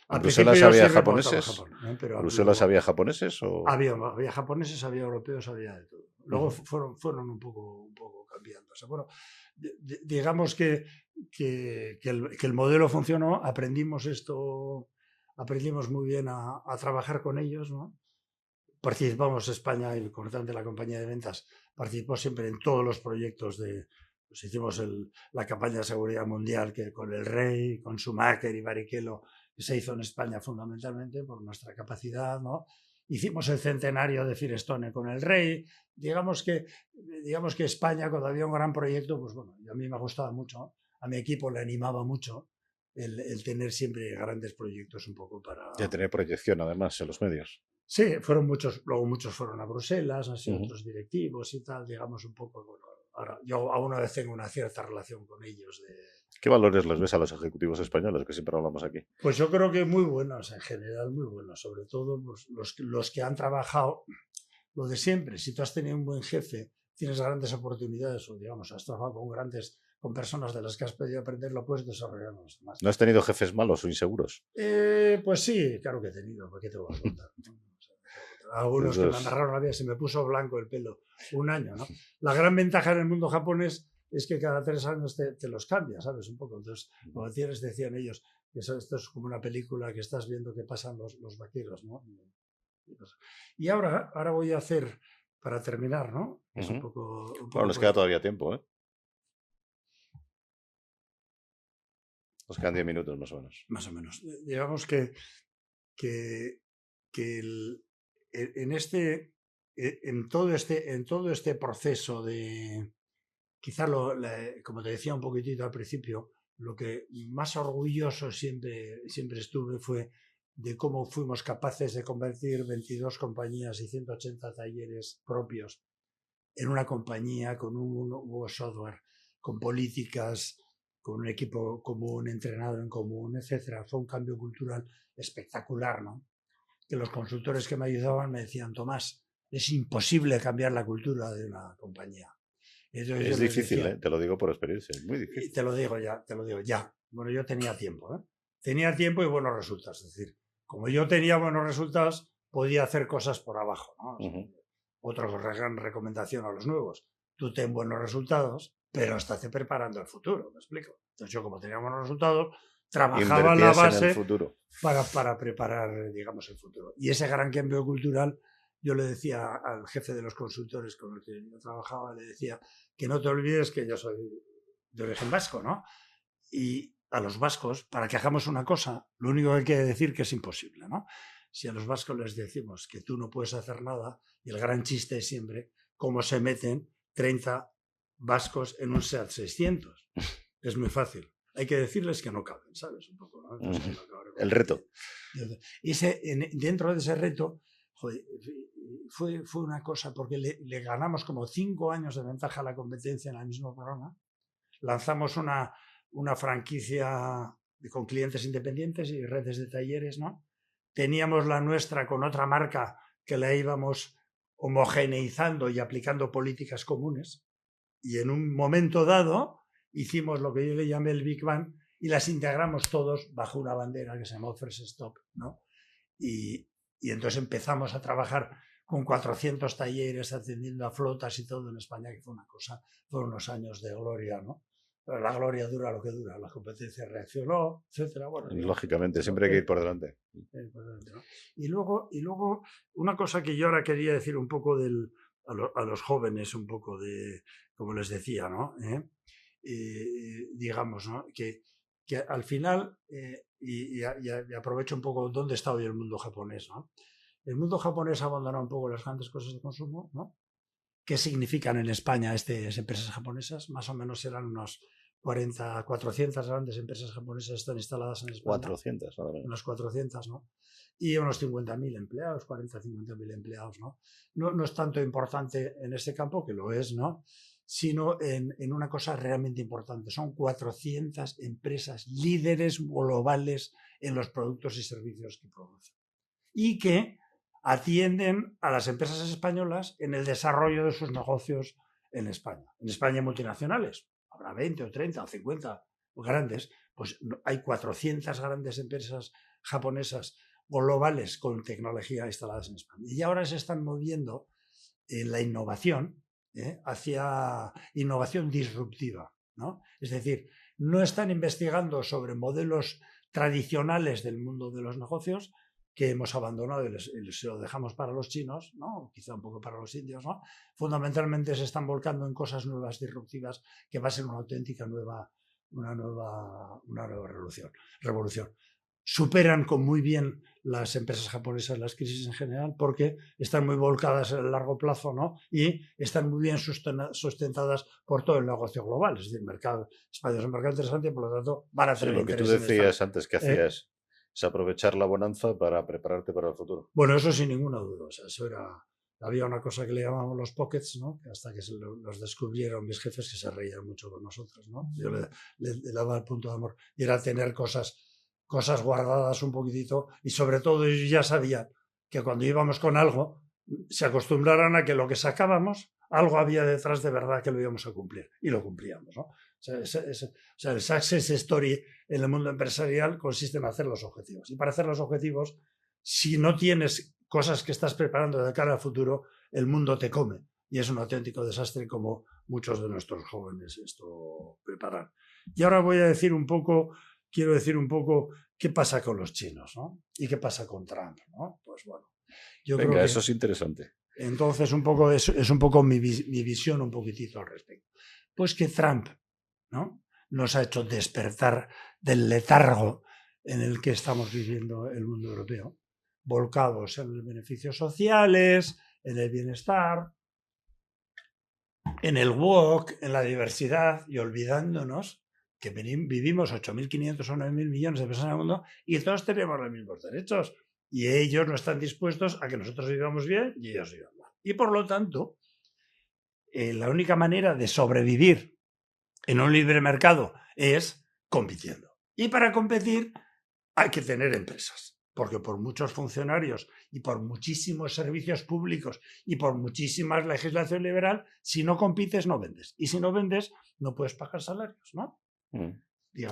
¿En Bruselas había japoneses? Pero ¿Bruselas había japoneses? O... Había japoneses, había europeos, había de todo. Luego fueron un poco cambiando. O sea, bueno, digamos que el modelo funcionó, aprendimos muy bien a trabajar con ellos, ¿no? Participamos España y concretamente la compañía de ventas participó siempre en todos los proyectos pues hicimos la campaña de seguridad mundial que con el Rey, con Schumacher y Barrichello, que se hizo en España fundamentalmente por nuestra capacidad, ¿no? Hicimos el centenario de Firestone con el Rey. Digamos que España, cuando había un gran proyecto, pues bueno, a mí me gustaba mucho, a mi equipo le animaba mucho el tener siempre grandes proyectos un poco para... Y a tener proyección, además, en los medios. Sí, fueron muchos, luego muchos fueron a Bruselas, han sido otros directivos y tal, digamos un poco, bueno, ahora yo aún una vez tengo una cierta relación con ellos. ¿Qué valores les ves a los ejecutivos españoles, que siempre hablamos aquí? Pues yo creo que muy buenos, en general muy buenos, sobre todo los que han trabajado lo de siempre. Si tú has tenido un buen jefe, tienes grandes oportunidades, o digamos, has trabajado con personas de las que has podido aprender, lo puedes desarrollar los demás. ¿No has tenido jefes malos o inseguros? Pues sí, claro que he tenido, ¿por qué te voy a contar? Algunos que me agarraron la vida, se me puso blanco el pelo un año, ¿no? La gran ventaja en el mundo japonés es que cada 3 años te los cambias, ¿sabes? Un poco. Entonces, como decían ellos, que esto es como una película que estás viendo que pasan los vaqueros, ¿no? Y ahora voy a hacer, para terminar, ¿no? Es un poco bueno, nos queda todavía tiempo, ¿eh? Nos quedan 10 minutos más o menos. Más o menos. Digamos que en todo este proceso de, quizá como te decía un poquitito al principio, lo que más orgulloso siempre estuve fue de cómo fuimos capaces de convertir 22 compañías y 180 talleres propios en una compañía con un nuevo software, con políticas, con un equipo común, entrenado en común, etcétera. Fue un cambio cultural espectacular, ¿no? Que los consultores que me ayudaban me decían: Tomás, es imposible cambiar la cultura de una compañía. Entonces, es difícil, decía, te lo digo por experiencia, es muy difícil. Te lo digo ya. Bueno, yo tenía tiempo, ¿eh? Tenía tiempo y buenos resultados. Es decir, como yo tenía buenos resultados, podía hacer cosas por abajo, ¿no? Otra gran recomendación a los nuevos: tú ten buenos resultados, pero estate preparando el futuro, ¿me explico? Entonces yo, como tenía buenos resultados, trabajaba en la base para preparar, digamos, el futuro. Y ese gran cambio cultural, yo le decía al jefe de los consultores con el que yo trabajaba, le decía que no te olvides que yo soy de origen vasco, ¿no? Y a los vascos, para que hagamos una cosa, lo único que hay que decir que es imposible, ¿no? Si a los vascos les decimos que tú no puedes hacer nada, y el gran chiste es siempre cómo se meten 30 vascos en un SEAT 600. Es muy fácil. Hay que decirles que no caben, ¿sabes? Un poco, ¿no? Entonces, el reto. Y dentro de ese reto, joder, fue una cosa, porque le ganamos como 5 años de ventaja a la competencia en el mismo programa. Lanzamos una franquicia con clientes independientes y redes de talleres, ¿no? Teníamos la nuestra con otra marca que la íbamos homogeneizando y aplicando políticas comunes. Y en un momento dado hicimos lo que yo le llamé el Big Bang y las integramos todos bajo una bandera que se llamó First Stop, ¿no? Y entonces empezamos a trabajar con 400 talleres atendiendo a flotas y todo en España, que fue una cosa, fueron unos años de gloria, ¿no? Pero la gloria dura lo que dura, la competencia reaccionó, etcétera. Bueno, lógicamente, siempre hay que ir por delante. ¿no? Y luego, una cosa que yo ahora quería decir un poco a los jóvenes, un poco de, como les decía, ¿no? Digamos, ¿no? Que al final, y aprovecho un poco dónde está hoy el mundo japonés, ¿no? El mundo japonés ha abandonado un poco las grandes cosas de consumo, ¿no? ¿Qué significan en España estas empresas japonesas? Más o menos eran unos 400 grandes empresas japonesas están instaladas en España. 400, unos 400, ¿no? Y unos 50.000 empleados, 40-50.000 empleados, ¿no? No es tanto importante en este campo, que lo es, ¿no? Sino en una cosa realmente importante. Son 400 empresas líderes globales en los productos y servicios que producen. Y que atienden a las empresas españolas en el desarrollo de sus negocios en España. En España hay multinacionales, habrá 20 o 30 o 50 grandes, pues hay 400 grandes empresas japonesas globales con tecnología instaladas en España. Y ahora se están moviendo en la innovación hacia innovación disruptiva, ¿no? Es decir, no están investigando sobre modelos tradicionales del mundo de los negocios, que hemos abandonado y se lo dejamos para los chinos, ¿no? Quizá un poco para los indios, ¿no? Fundamentalmente se están volcando en cosas nuevas, disruptivas, que va a ser una auténtica una nueva revolución. Superan con muy bien las empresas japonesas las crisis en general porque están muy volcadas en el largo plazo, ¿no? Y están muy bien sustentadas por todo el negocio global. Es decir, España es un mercado interesante y por lo tanto van a tener lo que tú decías antes que hacías es aprovechar la bonanza para prepararte para el futuro. Bueno, eso sin ninguna duda. O sea, había una cosa que le llamábamos los pockets, ¿no? Hasta que los descubrieron mis jefes, que se reían mucho con nosotros, ¿no? Yo le daba el punto de amor. Y era tener cosas guardadas un poquitito, y sobre todo ellos ya sabían que cuando íbamos con algo se acostumbraran a que lo que sacábamos, algo había detrás de verdad que lo íbamos a cumplir, y lo cumplíamos, ¿no? O sea, el success story en el mundo empresarial consiste en hacer los objetivos. Y para hacer los objetivos, si no tienes cosas que estás preparando de cara al futuro, el mundo te come. Y es un auténtico desastre, como muchos de nuestros jóvenes esto preparan. Y ahora quiero decir un poco qué pasa con los chinos, ¿no? Y qué pasa con Trump, ¿no? Pues bueno. Venga, creo que eso es interesante. Entonces, es un poco mi visión un poquitito al respecto. Pues que Trump, ¿no?, nos ha hecho despertar del letargo en el que estamos viviendo el mundo europeo, volcados en los beneficios sociales, en el bienestar, en el woke, en la diversidad, y olvidándonos que vivimos 8.500 o 9.000 millones de personas en el mundo y todos tenemos los mismos derechos. Y ellos no están dispuestos a que nosotros vivamos bien y ellos vivan mal. Y por lo tanto, la única manera de sobrevivir en un libre mercado es compitiendo. Y para competir hay que tener empresas. Porque por muchos funcionarios y por muchísimos servicios públicos y por muchísima legislación liberal, si no compites, no vendes. Y si no vendes, no puedes pagar salarios, ¿no?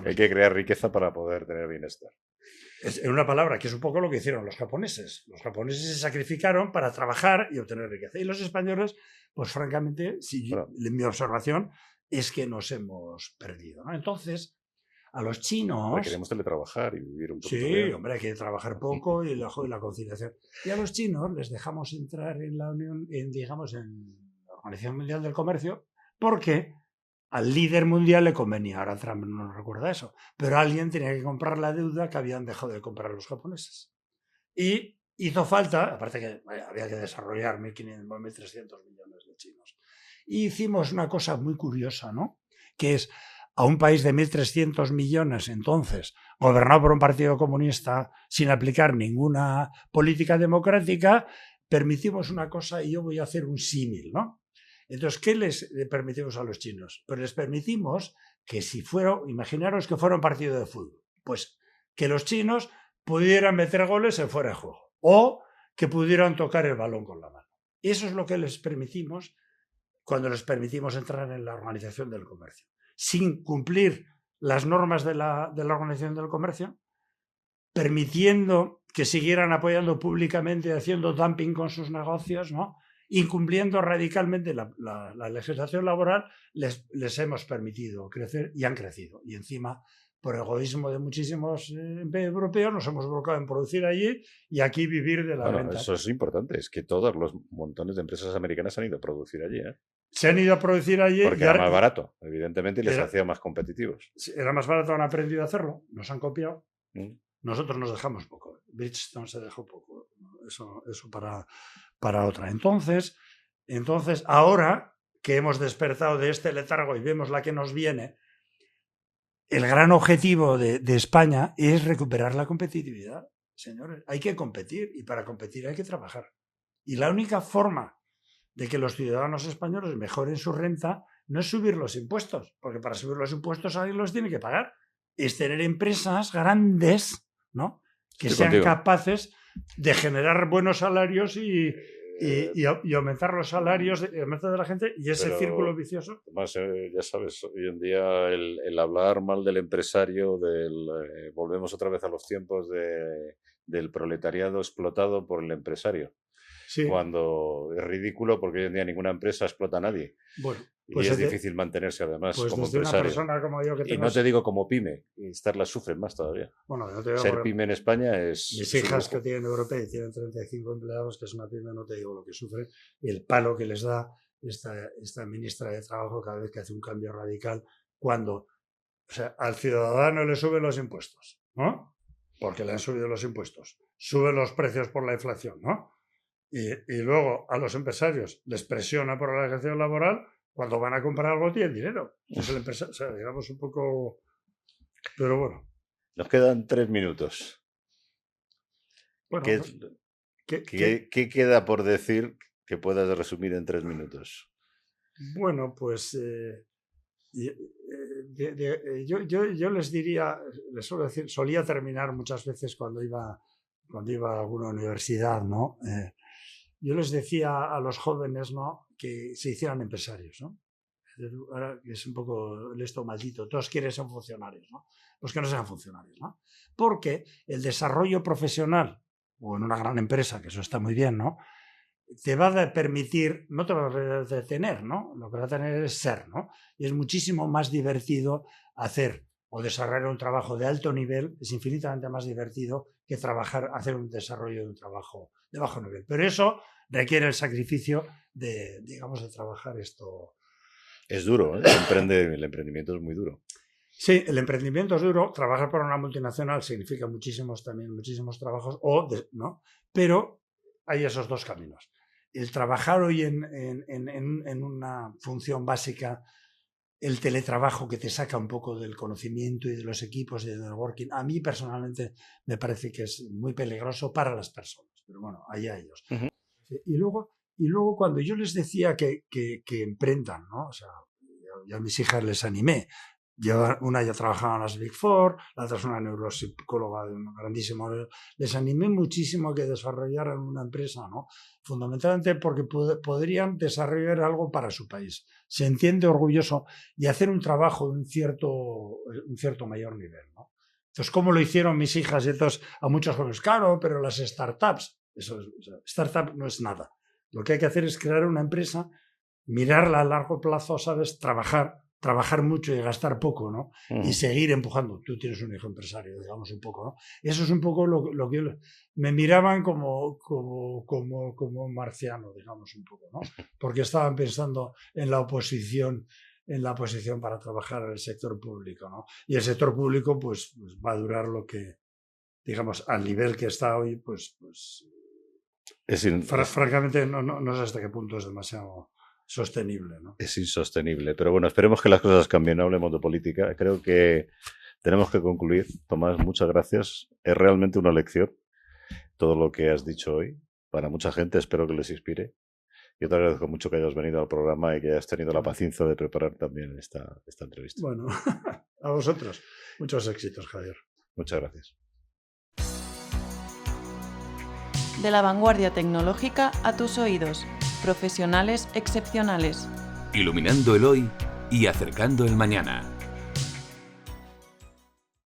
Hay que crear riqueza para poder tener bienestar. En una palabra, que es un poco lo que hicieron los japoneses. Los japoneses se sacrificaron para trabajar y obtener riqueza. Y los españoles, pues francamente, mi observación es que nos hemos perdido, ¿no? Entonces, a los chinos... Queremos teletrabajar y vivir un poco. Sí, bien. Hombre, hay que trabajar poco y la conciliación. Y a los chinos les dejamos entrar en la Unión, digamos, en la Organización Mundial del Comercio, porque al líder mundial le convenía. Ahora Trump no recuerda eso. Pero alguien tenía que comprar la deuda que habían dejado de comprar los japoneses. Y hizo falta, aparte que había que desarrollar 1.500, 1.300 millones de chinos. Y hicimos una cosa muy curiosa, ¿no? Que es a un país de 1.300 millones entonces, gobernado por un partido comunista sin aplicar ninguna política democrática, permitimos una cosa y yo voy a hacer un símil, ¿no? Entonces, ¿qué les permitimos a los chinos? Pues les permitimos que si fuera, imaginaros que fuera un partido de fútbol, pues que los chinos pudieran meter goles en fuera de juego o que pudieran tocar el balón con la mano. Eso es lo que les permitimos cuando les permitimos entrar en la Organización del Comercio. Sin cumplir las normas de la Organización del Comercio, permitiendo que siguieran apoyando públicamente, haciendo dumping con sus negocios, ¿no? Incumpliendo radicalmente la legislación laboral, les hemos permitido crecer y han crecido. Y encima, por egoísmo de muchísimos europeos, nos hemos volcado en producir allí y aquí vivir de la renta. Eso es importante, es que todos los montones de empresas americanas han ido a producir allí, ¿eh? Se han ido a producir allí. Porque era más barato, evidentemente, y les hacía más competitivos. Era más barato, han aprendido a hacerlo, nos han copiado. Nosotros nos dejamos poco. Bridgestone se dejó poco. Eso para otra. Entonces, ahora que hemos despertado de este letargo y vemos la que nos viene, el gran objetivo de España es recuperar la competitividad. Señores, hay que competir y para competir hay que trabajar. Y la única forma de que los ciudadanos españoles mejoren su renta no es subir los impuestos, porque para subir los impuestos alguien los tiene que pagar. Es tener empresas grandes, ¿no? Que sean capaces de generar buenos salarios y aumentar los salarios de la gente y ese círculo vicioso. Además, ya sabes, hoy en día el hablar mal del empresario, volvemos otra vez a los tiempos del proletariado explotado por el empresario. Sí. Cuando es ridículo porque hoy en día ninguna empresa explota a nadie. Bueno, pues y es difícil mantenerse además pues como desde empresario. Una persona como yo que y no te digo como pyme, y estas las sufren más todavía. Bueno, yo te digo ser pyme en España es... Mis hijas que tienen Europea y tienen 35 empleados, que es una pyme, no te digo lo que sufren, y el palo que les da esta ministra de Trabajo cada vez que hace un cambio radical, cuando, o sea, al ciudadano le suben los impuestos, ¿no? Porque le han subido los impuestos. Suben los precios por la inflación, ¿no? Y luego a los empresarios les presiona por la legislación laboral, cuando van a comprar algo tienen dinero. Es el empresario, o sea, digamos un poco... Pero bueno. Nos quedan 3 minutos. Bueno, ¿Qué queda por decir que puedas resumir en 3 minutos? Bueno, pues yo les diría, les suelo decir, solía terminar muchas veces cuando iba a alguna universidad, ¿no? Yo les decía a los jóvenes, ¿no?, que se hicieran empresarios, ¿no? Ahora es un poco el esto maldito, todos quieren ser funcionarios, ¿no? Pues que no sean funcionarios, ¿no? Porque el desarrollo profesional, o en una gran empresa, que eso está muy bien, ¿no?, te va a permitir, no te va a detener, ¿no? Lo que va a tener es ser, ¿no? Y es muchísimo más divertido hacer o desarrollar un trabajo de alto nivel, es infinitamente más divertido que hacer un desarrollo de un trabajo de bajo nivel. Pero eso requiere el sacrificio de trabajar esto. Es duro, ¿eh? El emprendimiento es muy duro. Sí, el emprendimiento es duro. Trabajar para una multinacional significa muchísimos trabajos, ¿no? Pero hay esos dos caminos. El trabajar hoy en una función básica, el teletrabajo que te saca un poco del conocimiento y de los equipos y del networking, a mí personalmente me parece que es muy peligroso para las personas. Pero bueno, allá ellos. Uh-huh. Y luego cuando yo les decía que emprendan, ¿no? O sea, yo a mis hijas les animé. Una ya trabajaba en las Big Four, la otra es una neuropsicóloga de un grandísimo nivel. Les animé muchísimo a que desarrollaran una empresa, ¿no? Fundamentalmente porque podrían desarrollar algo para su país. Se entiende orgulloso y hacer un trabajo de un cierto mayor nivel, ¿no? Entonces, ¿cómo lo hicieron mis hijas? Y entonces, a muchos jóvenes, claro, pero las startups, startup no es nada. Lo que hay que hacer es crear una empresa, mirarla a largo plazo, ¿sabes? Trabajar mucho y gastar poco, ¿no? Y seguir empujando. Tú tienes un hijo empresario, digamos un poco, ¿no? Eso es un poco lo que me miraban como marciano, digamos un poco, ¿no? Porque estaban pensando en la oposición en la posición para trabajar en el sector público, ¿no? Y el sector público pues va a durar lo que, digamos, al nivel que está hoy, francamente no sé hasta qué punto es demasiado sostenible, ¿no? Es insostenible, pero bueno, esperemos que las cosas cambien, no hablemos de política. Creo que tenemos que concluir. Tomás, muchas gracias. Es realmente una lección todo lo que has dicho hoy. Para mucha gente espero que les inspire. Yo te agradezco mucho que hayas venido al programa y que hayas tenido la paciencia de preparar también esta entrevista. Bueno, a vosotros. Muchos éxitos, Javier. Muchas gracias. De la vanguardia tecnológica a tus oídos. Profesionales excepcionales. Iluminando el hoy y acercando el mañana.